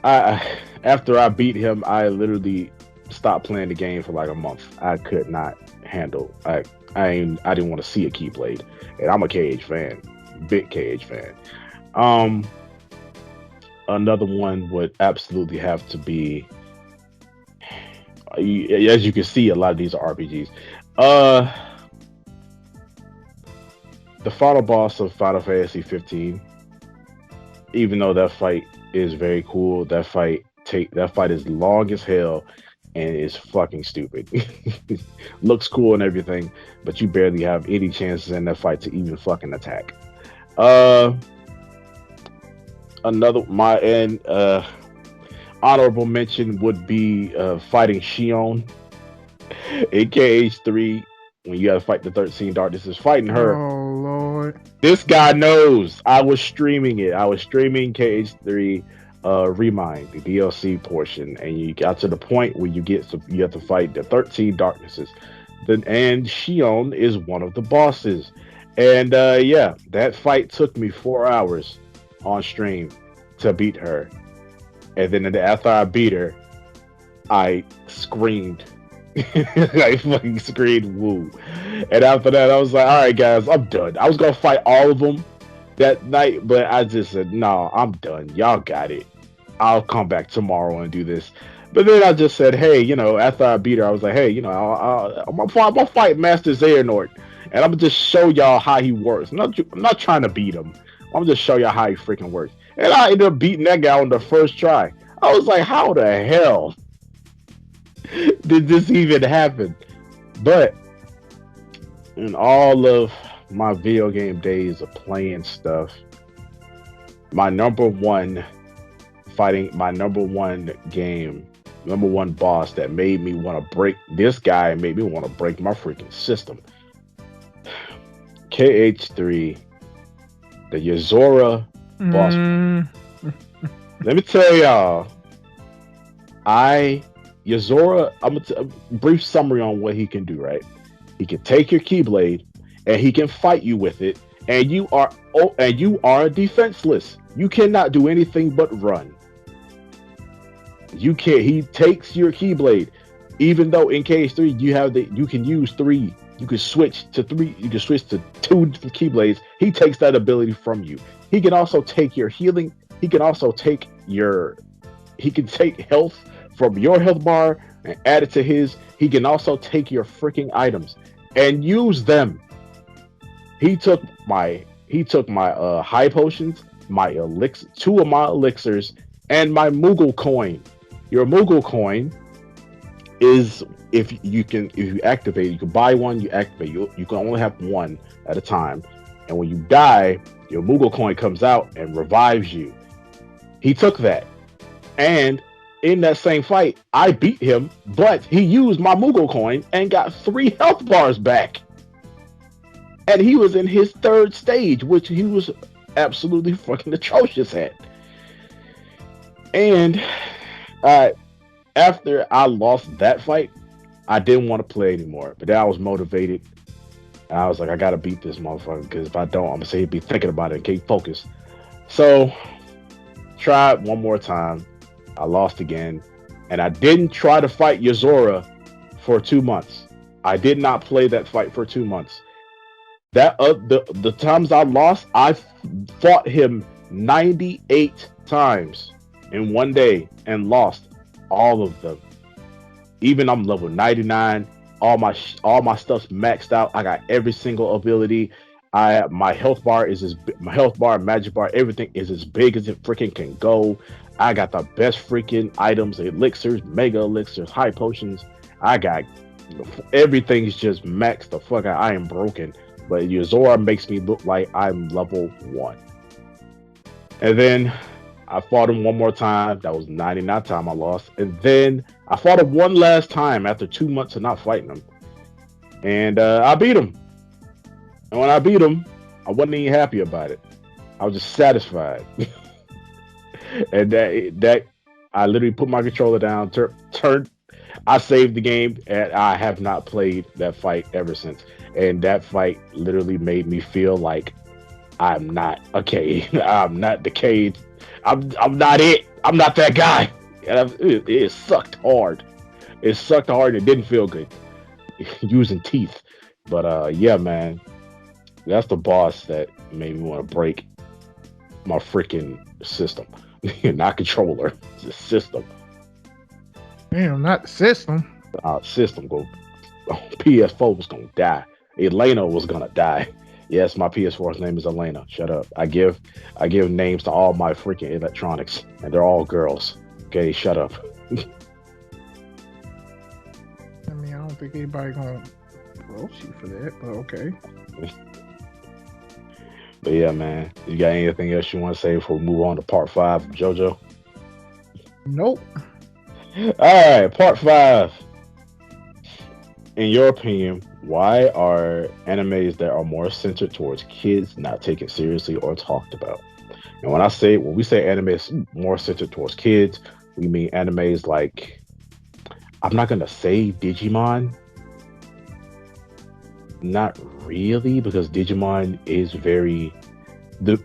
after I beat him, I literally stopped playing the game for like a month. I could not handle. I didn't want to see a Keyblade, and I'm a KH fan, big KH fan. Um, Another one would absolutely have to be. As you can see, a lot of these are RPGs. Uh, the final boss of Final Fantasy 15. Even though that fight is very cool, that fight is long as hell and is fucking stupid. Looks cool and everything, but you barely have any chances in that fight to even fucking attack. Uh, another my and honorable mention would be fighting Shion in KH3 when you gotta fight the 13 Darknesses. Fighting her, Oh Lord. this guy knows. I was streaming it. I was streaming KH3 Remind, the DLC portion, and you got to the point where you have to fight the 13 Darknesses. And Shion is one of the bosses. And yeah, that fight took me 4 hours on stream to beat her. And then after I beat her, I screamed. I fucking screamed woo. And after that, I was like, all right, guys, I'm done. I was going to fight all of them that night, but I just said, no, I'm done. Y'all got it. I'll come back tomorrow and do this. But then I just said, hey, after I beat her, I was like, hey, I'm gonna fight Master Xehanort, and I'm gonna just show y'all how he works. I'm not trying to beat him. I'm gonna just show y'all how he freaking works. And I ended up beating that guy on the first try. I was like, how the hell did this even happen? But in all of my video game days of playing stuff, my number one my number one game, number one boss that made me want to break this guy, made me want to break my freaking system. KH3, the Yazora boss. Mm, Let me tell y'all, I Yazora. A brief summary on what he can do. Right, he can take your Keyblade and he can fight you with it, and you are defenseless. You cannot do anything but run. You can't. He takes your Keyblade, even though in KH3 you can use three. You can switch to three. You can switch to two Keyblades. He takes that ability from you. He can also take your healing. He can also take your. He can take health from your health bar and add it to his. He can also take your freaking items and use them. He took my high potions, my elixir, two of my elixirs, and my Moogle coin. Your Moogle coin is if you activate, you can buy one, you activate. You can only have one at a time, and when you die, your Moogle coin comes out and revives you. He took that, and in that same fight, I beat him, but he used my Moogle coin and got 3 health bars back. And he was in his third stage, which he was absolutely fucking atrocious at. And uh, after I lost that fight, I didn't want to play anymore. But then I was motivated. And I was like, I gotta beat this motherfucker because if I don't, I'm gonna say he'd be thinking about it and can't focus. So tried one more time. I lost again, and I didn't try to fight Yozora for 2 months. I did not play that fight for 2 months. That the times I lost, I fought him 98 times in one day and lost all of them. Even I'm level 99. All my stuff's maxed out. I got every single ability. My health bar is my health bar, magic bar, everything is as big as it freaking can go. I got the best freaking items, elixirs, mega elixirs, high potions. I got everything's just maxed the fuck out. I am broken, but Yuzora makes me look like I'm level 1. And then I fought him one more time. That was 99 time I lost. And then I fought him one last time after 2 months of not fighting him. And I beat him. And when I beat him, I wasn't even happy about it. I was just satisfied. And that I literally put my controller down, turned. I saved the game, and I have not played that fight ever since. And that fight literally made me feel like I'm not okay. I'm not the Cade. I'm not it. I'm not that guy. And it sucked hard. It sucked hard. It didn't feel good using teeth. But yeah, man, that's the boss that made me want to break my freaking system. Not controller, it's the system. Damn, not the system. System go. PS4 was gonna die. Elena was gonna die. Yes, my PS4's name is Elena. Shut up. I give names to all my freaking electronics, and they're all girls. Okay, shut up. I mean, I don't think anybody gonna roast you for that, but okay. But yeah, man, you got anything else you want to say before we move on to part 5 of JoJo? Nope. All right, part 5. In your opinion, why are animes that are more centered towards kids not taken seriously or talked about? And when we say animes more centered towards kids, we mean animes like, I'm not gonna say Digimon. Not really, because Digimon is very the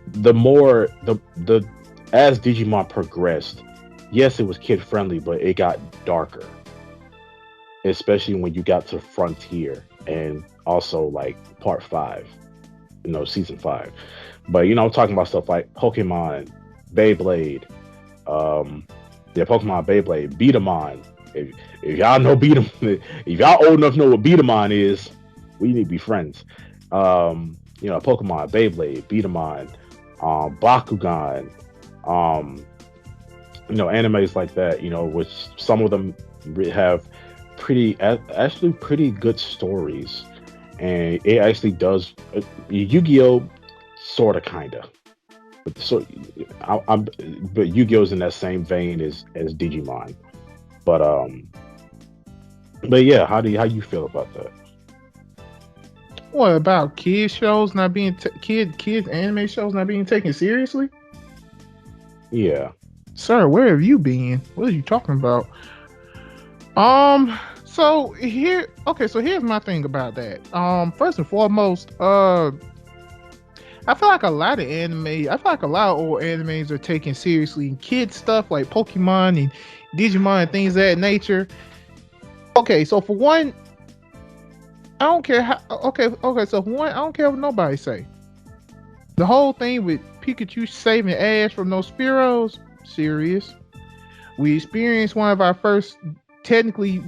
as Digimon progressed, yes, it was kid friendly, but it got darker, especially when you got to Frontier and also like part 5, season 5. But I'm talking about stuff like Pokemon, Beyblade, Pokemon, Beyblade, Beatamon. If y'all know Beatamon, if y'all old enough to know what Beatamon is, we need to be friends. Pokemon, Beyblade, Beatamon, Bakugan, animes like that, which some of them have actually pretty good stories. And it actually does, Yu-Gi-Oh! Sorta, kinda. But Yu-Gi-Oh's in that same vein as Digimon. But yeah, how you feel about that? What about kids shows not being kids anime shows not being taken seriously? Yeah, sir, where have you been? What are you talking about? So here's my thing about that. First and foremost, I feel like a lot of old animes are taken seriously. Kid stuff like Pokemon and Digimon and things of that nature. Okay, so for one, I don't care how. Okay. So for one, I don't care what nobody say. The whole thing with Pikachu saving Ash from those Spearows, serious. We experienced one of our first technical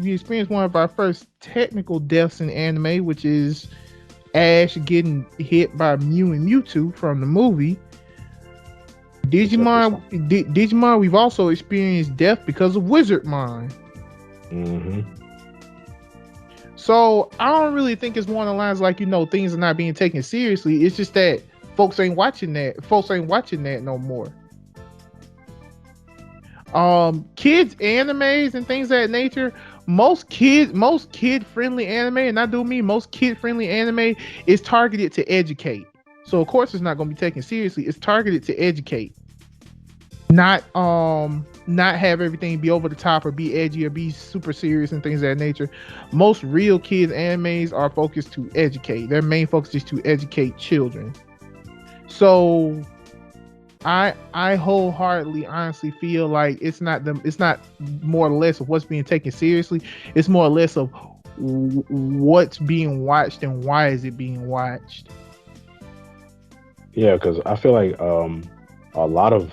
deaths in anime, which is Ash getting hit by Mew and Mewtwo from the movie. Digimon, we've also experienced death because of Wizardmon. Mm-hmm. So I don't really think it's one of the lines like, things are not being taken seriously. It's just that folks ain't watching that. Folks ain't watching that no more. Kids animes and things of that nature. Most kid friendly anime, and I do mean most kid friendly anime, is targeted to educate. So of course it's not going to be taken seriously. It's targeted to educate, not have everything be over the top or be edgy or be super serious and things of that nature. Most real kids animes are focused to educate. Their main focus is to educate children. So I wholeheartedly honestly feel like it's not more or less of what's being taken seriously. It's more or less of what's being watched and why is it being watched. Yeah, because I feel like a lot of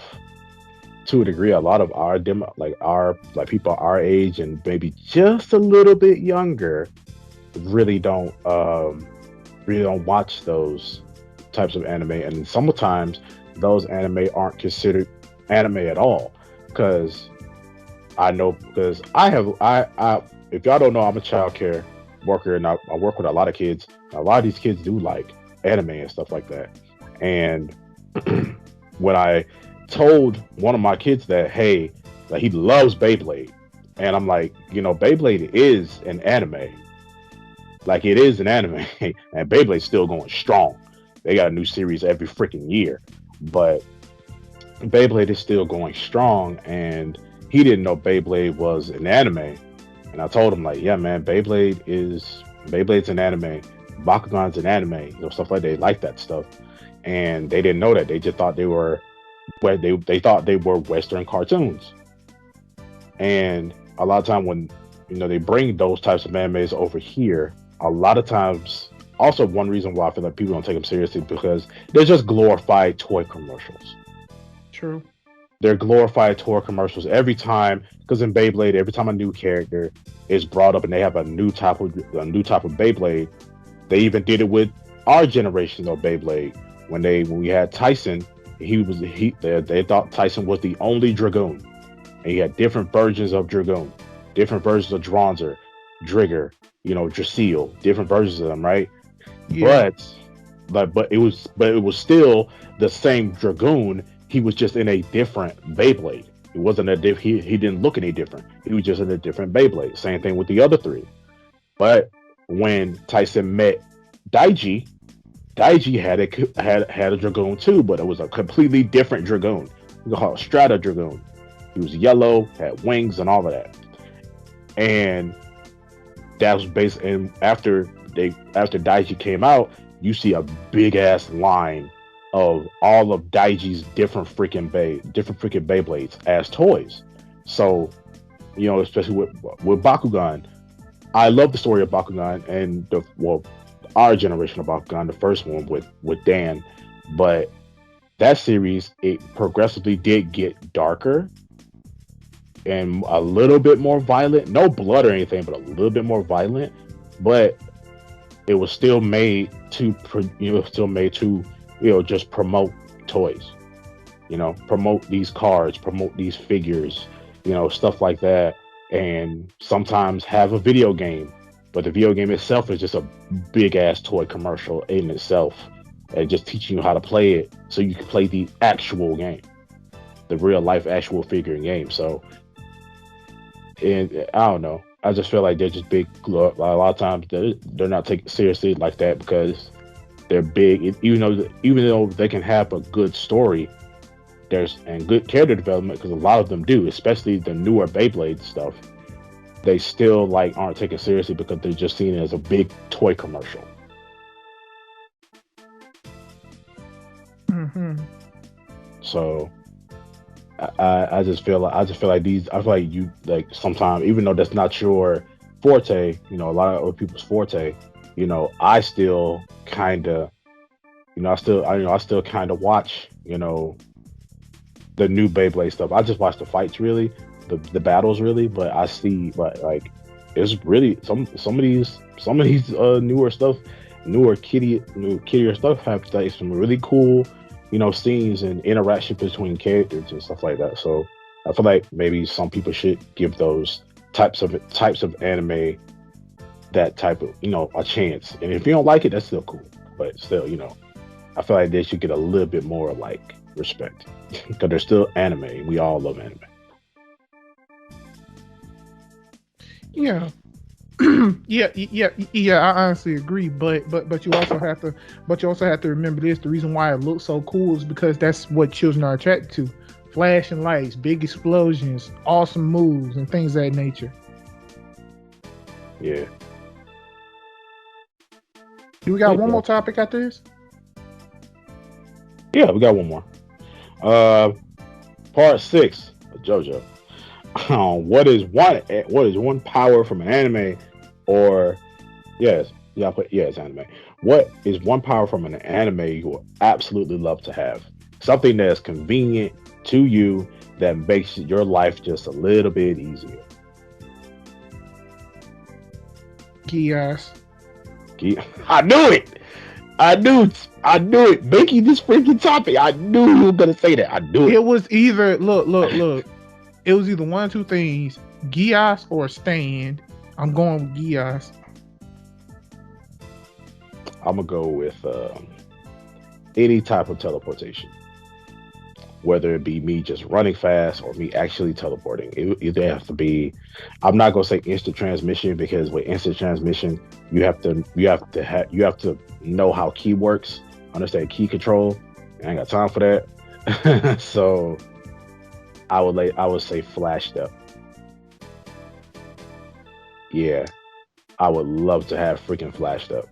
to a degree, a lot of our demo like our like people our age and maybe just a little bit younger really don't really don't watch those types of anime, and sometimes those anime aren't considered anime at all. Because I know because I if y'all don't know, I'm a child care worker and I work with a lot of kids. A lot of these kids do like anime and stuff like that. And when I told one of my kids that, hey, like he loves Beyblade, and I'm like, Beyblade is an anime. Like it is an anime, and Beyblade's still going strong. They got a new series every freaking year, but Beyblade is still going strong, and he didn't know Beyblade was an anime. And I told him like, yeah, man, Beyblade's an anime, Bakugan's an anime, stuff like that. They like that stuff, and they didn't know that. They just thought they were where they thought they were Western cartoons. And a lot of time when they bring those types of animes over here, a lot of times also one reason why I feel like people don't take them seriously because they're just glorified toy commercials. True. They're glorified toy commercials every time because in Beyblade, every time a new character is brought up and they have a new type of Beyblade, they even did it with our generation of Beyblade when we had Tyson. They thought Tyson was the only Dragoon, and you had different versions of Dragoon, different versions of Dronzer, Drigger, Drasil, different versions of them, right? Yeah. But but it was still the same Dragoon. He was just in a different Beyblade. It wasn't he didn't look any different. He was just in a different Beyblade. Same thing with the other three. But when Tyson met Daiji, Daiji had a Dragoon too, but it was a completely different Dragoon. We call it Strata Dragoon. He was yellow, had wings, and all of that. And that was based. And after Daiji came out, you see a big ass line of all of Daiji's different freaking Beyblades as toys. So especially with Bakugan, I love the story of Bakugan and our generation of Bakugan, the first one with Dan, but that series it progressively did get darker and a little bit more violent. No blood or anything, but a little bit more violent. But it was still made to, just promote toys. Promote these cards, promote these figures, stuff like that, and sometimes have a video game. But the video game itself is just a big ass toy commercial in itself, and just teaching you how to play it so you can play the actual game, the real life actual figure game. So and I don't know. I just feel like they're just big. A lot of times they're not taken seriously like that because they're big. Even though they can have a good story, and good character development because a lot of them do, especially the newer Beyblade stuff. They still like aren't taken seriously because they're just seen as a big toy commercial. Hmm. So I just feel like I feel like you like sometimes even though that's not your forte, a lot of other people's forte, I still kind of I still kind of watch the new Beyblade stuff. I just watch the fights really, the battles really, but I see but like it's really some of these newer stuff, new kittier stuff have like some really cool scenes and interaction between characters and stuff like that. So I feel like maybe some people should give those types of anime that type of a chance. And if you don't like it, that's still cool. But still, I feel like they should get a little bit more like respect because they're still anime. We all love anime. Yeah. Yeah. I honestly agree, but you also have to remember this. The reason why it looks so cool is because that's what children are attracted to: flashing lights, big explosions, awesome moves, and things of that nature. Yeah, Do we got yeah, one yeah. more topic after this? Yeah, we got one more. Uh, Part 6 of JoJo. What is one power from an anime, or yes, yeah, put yes anime. What is one power from an anime you will absolutely love to have? Something that's convenient to you that makes your life just a little bit easier. Chaos. I knew it. I knew it. Making this freaking topic. I knew you were gonna say that. I knew it. It was either look. It was either one of two things: Gias or stand. I'm going with Gias. I'm gonna go with any type of teleportation, whether it be me just running fast or me actually teleporting. It either have to be. I'm not gonna say instant transmission, because with instant transmission, you have to know how key works, understand key control. I ain't got time for that. So I would say flash step. Yeah, I would love to have freaking flash step.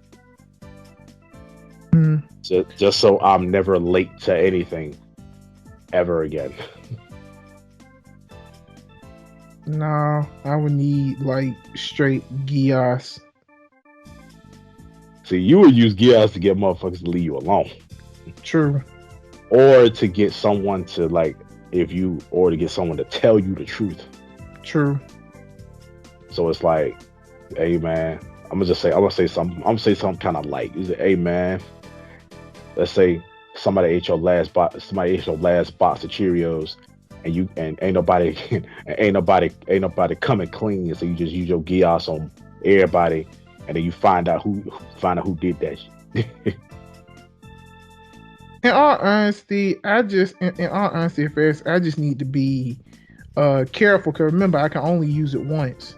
Hmm. Just so I'm never late to anything ever again. No, I would need like straight Gias. See, you would use gears to get motherfuckers to leave you alone, True. or to get someone to like, if you, or to get someone to tell you the truth. True. So it's like, hey man, I'm gonna say something kind of like, is it, hey man, let's say somebody ate your last box of Cheerios, and you and ain't nobody ain't nobody coming clean, so you just use your gears on everybody, and then you find out who did that shit. In all honesty, in all honesty, first, I just need to be careful. Cause remember, I can only use it once.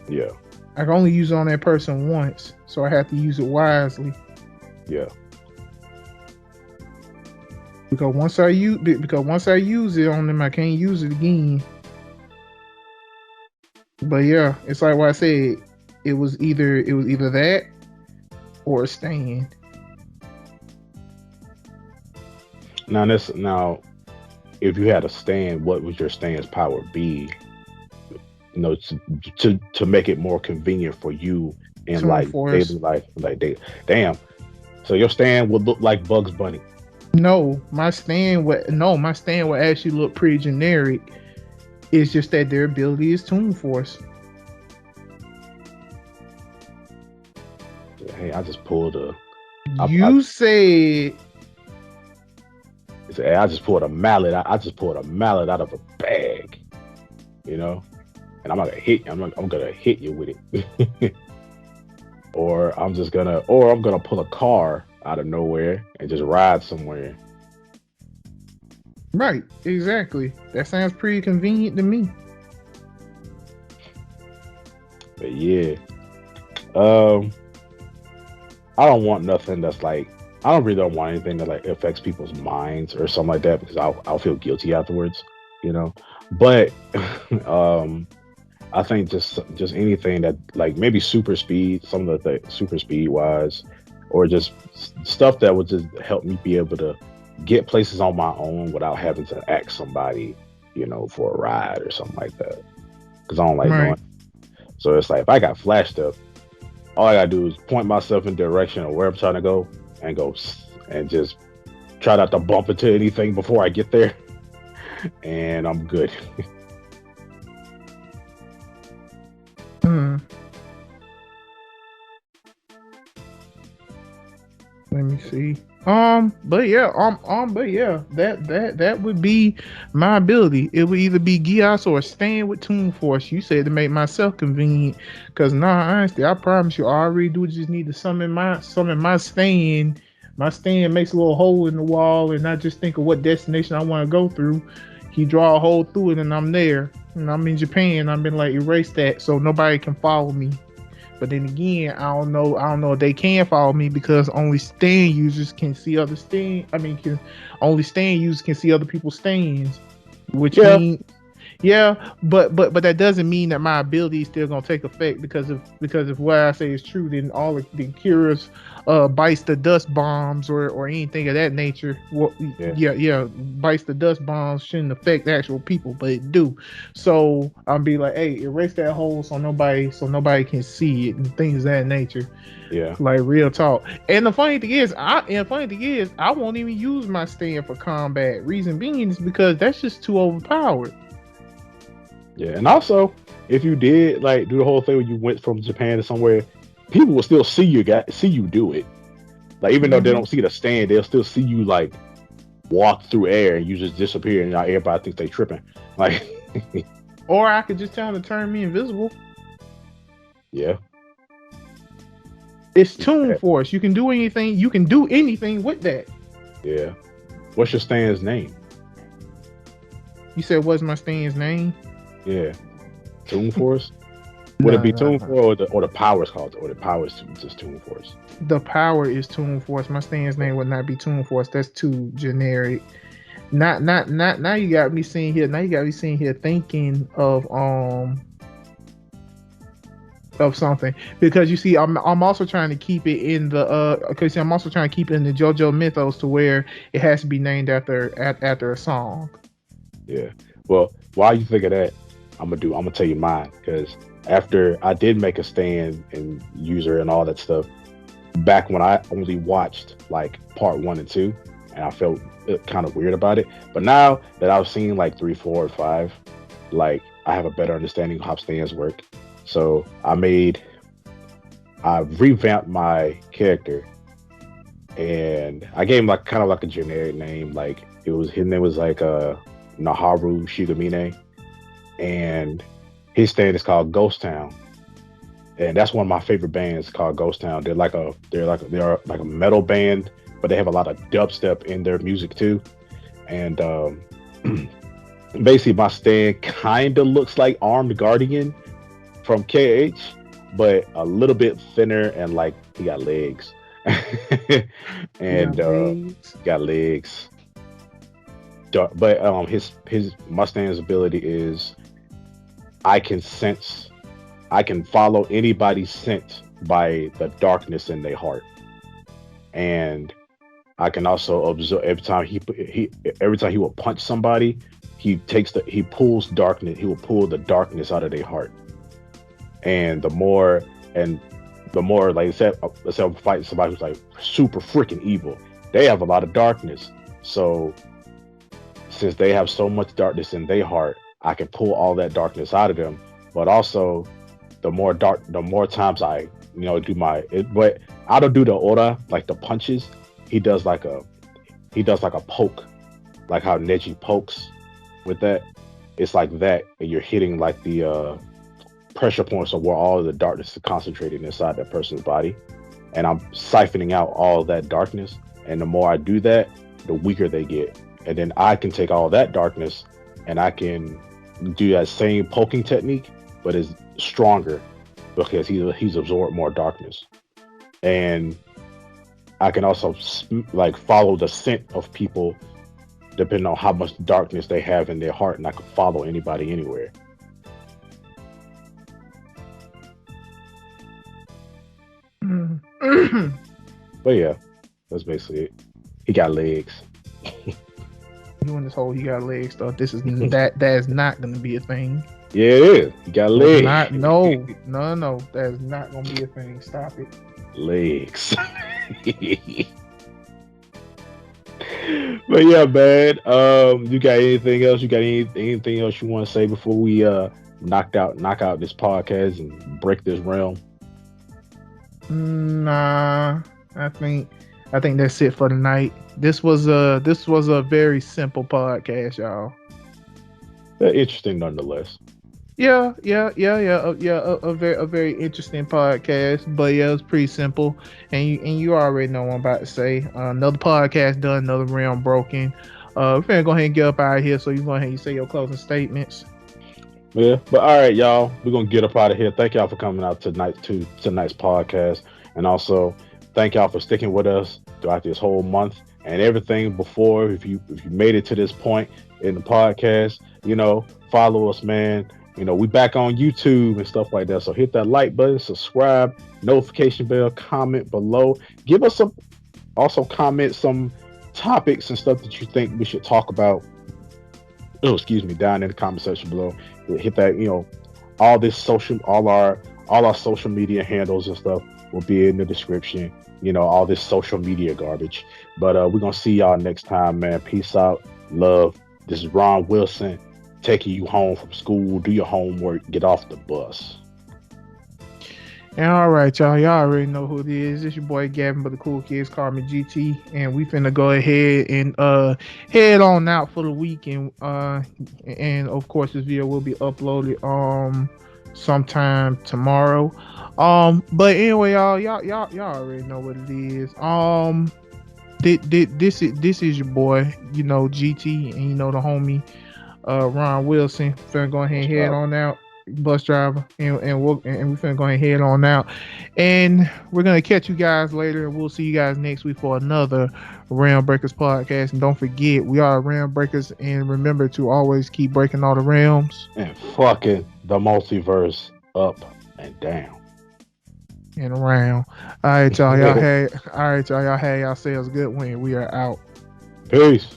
Yeah, I can only use it on that person once, so I have to use it wisely. yeah. Because once I use it on them, I can't use it again. But yeah, it's like what I said. It was either that or a stand. Now, if you had a stand, what would your stand's power be? To make it more convenient for you in Toon like Force. daily life, like damn. So your stand would look like Bugs Bunny. No, my stand would actually look pretty generic. It's just that their ability is Toon Force. Hey, I just pulled a, I You said hey, I just pulled a mallet. I just pulled a mallet out of a bag, you know, and I'm gonna hit you with it, or I'm gonna pull a car out of nowhere and just ride somewhere. right, exactly. That sounds pretty convenient to me. But yeah, um, I don't want nothing that's like, I don't really don't want anything that like affects people's minds or something like that, because I'll feel guilty afterwards, you know. But um, I think just anything that like maybe super speed, some of the super speed wise, or just stuff that would just help me be able to get places on my own without having to ask somebody, for a ride or something like that. Because I don't like doing. Right. So it's like if I got flashed up, all I gotta do is point myself in the direction of where I'm trying to go, and and just try not to bump into anything before I get there, and I'm good. Hmm. Let me see. That would be my ability. It would either be Gias or stand with Toon Force. You said to make myself convenient. Cause honestly, I promise you, all I already do is just need to summon my stand. My stand makes a little hole in the wall, and I just think of what destination I want to go through. He draw a hole through it, and I'm there. And I'm in Japan. I've been like erase that so nobody can follow me. But then again, I don't know. I don't know if they can follow me because only stand users can see other stand. I mean, can only stand users can see other people's stands, which Yeah, means Yeah, but that doesn't mean that my ability is still gonna take effect because if what I say is true, then all the cures, bites the dust bombs or anything of that nature. Well, Yeah, yeah, bites the dust bombs shouldn't affect actual people, but it do. So I'm be like, hey, erase that hole so nobody can see it and things of that nature. yeah, Like real talk. And the funny thing is, I won't even use my stand for combat. Reason being is because that's just too overpowered. yeah. And also, if you did like do the whole thing where you went from Japan to somewhere, people will still see you do it. Like even though they Hmm. don't see the stand, they'll still see you like walk through air and you just disappear, and now everybody thinks they tripping. Like, Or I could just tell them to turn me invisible. yeah, It's you Toon bet. Force. You can do anything. You can do anything with that. Yeah. What's your stand's name? You said, what's my stand's name? Yeah, Toon Force. Would it No, be no, Toon no. Force or the powers called or the powers just Toon Force? The power is Toon Force. My stand's Yeah, name would not be Toon Force. That's too generic. Not. Now you got me sitting here. Now you got me sitting here thinking of something because you see, I'm also trying to keep it in the okay. See, I'm also trying to keep it in the JoJo mythos to where it has to be named after a song. yeah. Well, while you think of that, I'm gonna tell you mine because after I did make a stand and user and all that stuff back when I only watched like part one and two, and I felt kind of weird about it. But now that I've seen like three, four, and five, like I have a better understanding of how stands work. So I revamped my character and I gave him like kind of like a generic name. Like it was his name was like Naharu Shigamine, and his stand is called Ghost Town, and that's one of my favorite bands called Ghost Town. They're like a metal band, but they have a lot of dubstep in their music too. And basically, my stand kind of looks like Armed Guardian from KH, but a little bit thinner and like he got legs. You got And legs. got legs. But his Mustang's ability is I can sense, I can follow anybody's scent by the darkness in their heart, and I can also observe every time he will punch somebody, he pulls darkness. He will pull the darkness out of their heart, and and the more like I said, let's say I'm fighting somebody who's like super freaking evil. They have a lot of darkness, so since they have so much darkness in their heart, I can pull all that darkness out of them. But also, the more times I, do but I don't do the aura like the punches. He does like a, he does like a poke, like how Neji pokes with that. It's like that, and you're hitting like the pressure points of where all of the darkness is concentrated inside that person's body, and I'm siphoning out all of that darkness. And the more I do that, the weaker they get. And then I can take all that darkness and I can do that same poking technique, but it's stronger because he's absorbed more darkness. And I can also like follow the scent of people depending on how much darkness they have in their heart, and I can follow anybody anywhere. Mm. But yeah, that's basically it. He got legs. You in this whole you got legs stuff. This is that is not gonna be a thing. Yeah, it is. He got That's legs. not no. That is not gonna be a thing. Stop it. Legs. But yeah, man. You got anything else? You got anything else you want to say before we knock out this podcast and break this realm? Nah, I think I think that's it for tonight. This was a very simple podcast, y'all. Interesting nonetheless. A very interesting podcast, but yeah, it's pretty simple. And you already know what I'm about to say. Another podcast done, another realm broken. We're gonna go ahead and get up out of here. So you go ahead and say your closing statements. Yeah, but all right, y'all. We're gonna get up out of here. Thank y'all for coming out tonight to tonight's podcast, and also thank y'all for sticking with us throughout this whole month and everything before. If you made it to this point, in the podcast. Follow us, man. We back on YouTube and stuff like that. So hit that like button, subscribe, notification bell, comment below. Give us some, also comment some topics and stuff that you think we should talk about. Oh, excuse me, down in the comment section below. Hit that, all this social, all our social media handles and stuff will be in the description. All this social media garbage. But we're gonna see y'all next time, man. Peace out, love. This is Ron Wilson taking you home from school. Do your homework. Get off the bus. And all right, y'all. Y'all already know who it is. It's your boy Gavin, but the cool kids call me GT. And we finna go ahead and head on out for the week. And of course this video will be uploaded sometime tomorrow. But anyway, y'all already know what it is. This is your boy, GT, and the homie Ron Wilson. Finna go ahead Bus and head driver. on out, bus driver, and we finna go ahead and head on out, and we're gonna catch you guys later, and we'll see you guys next week for another Realmbreakers podcast. And don't forget, we are Realmbreakers, and remember to always keep breaking all the realms And fucking the multiverse up and down. and around. All right, y'all. Y'all had yourselves a good one. We are out. Peace.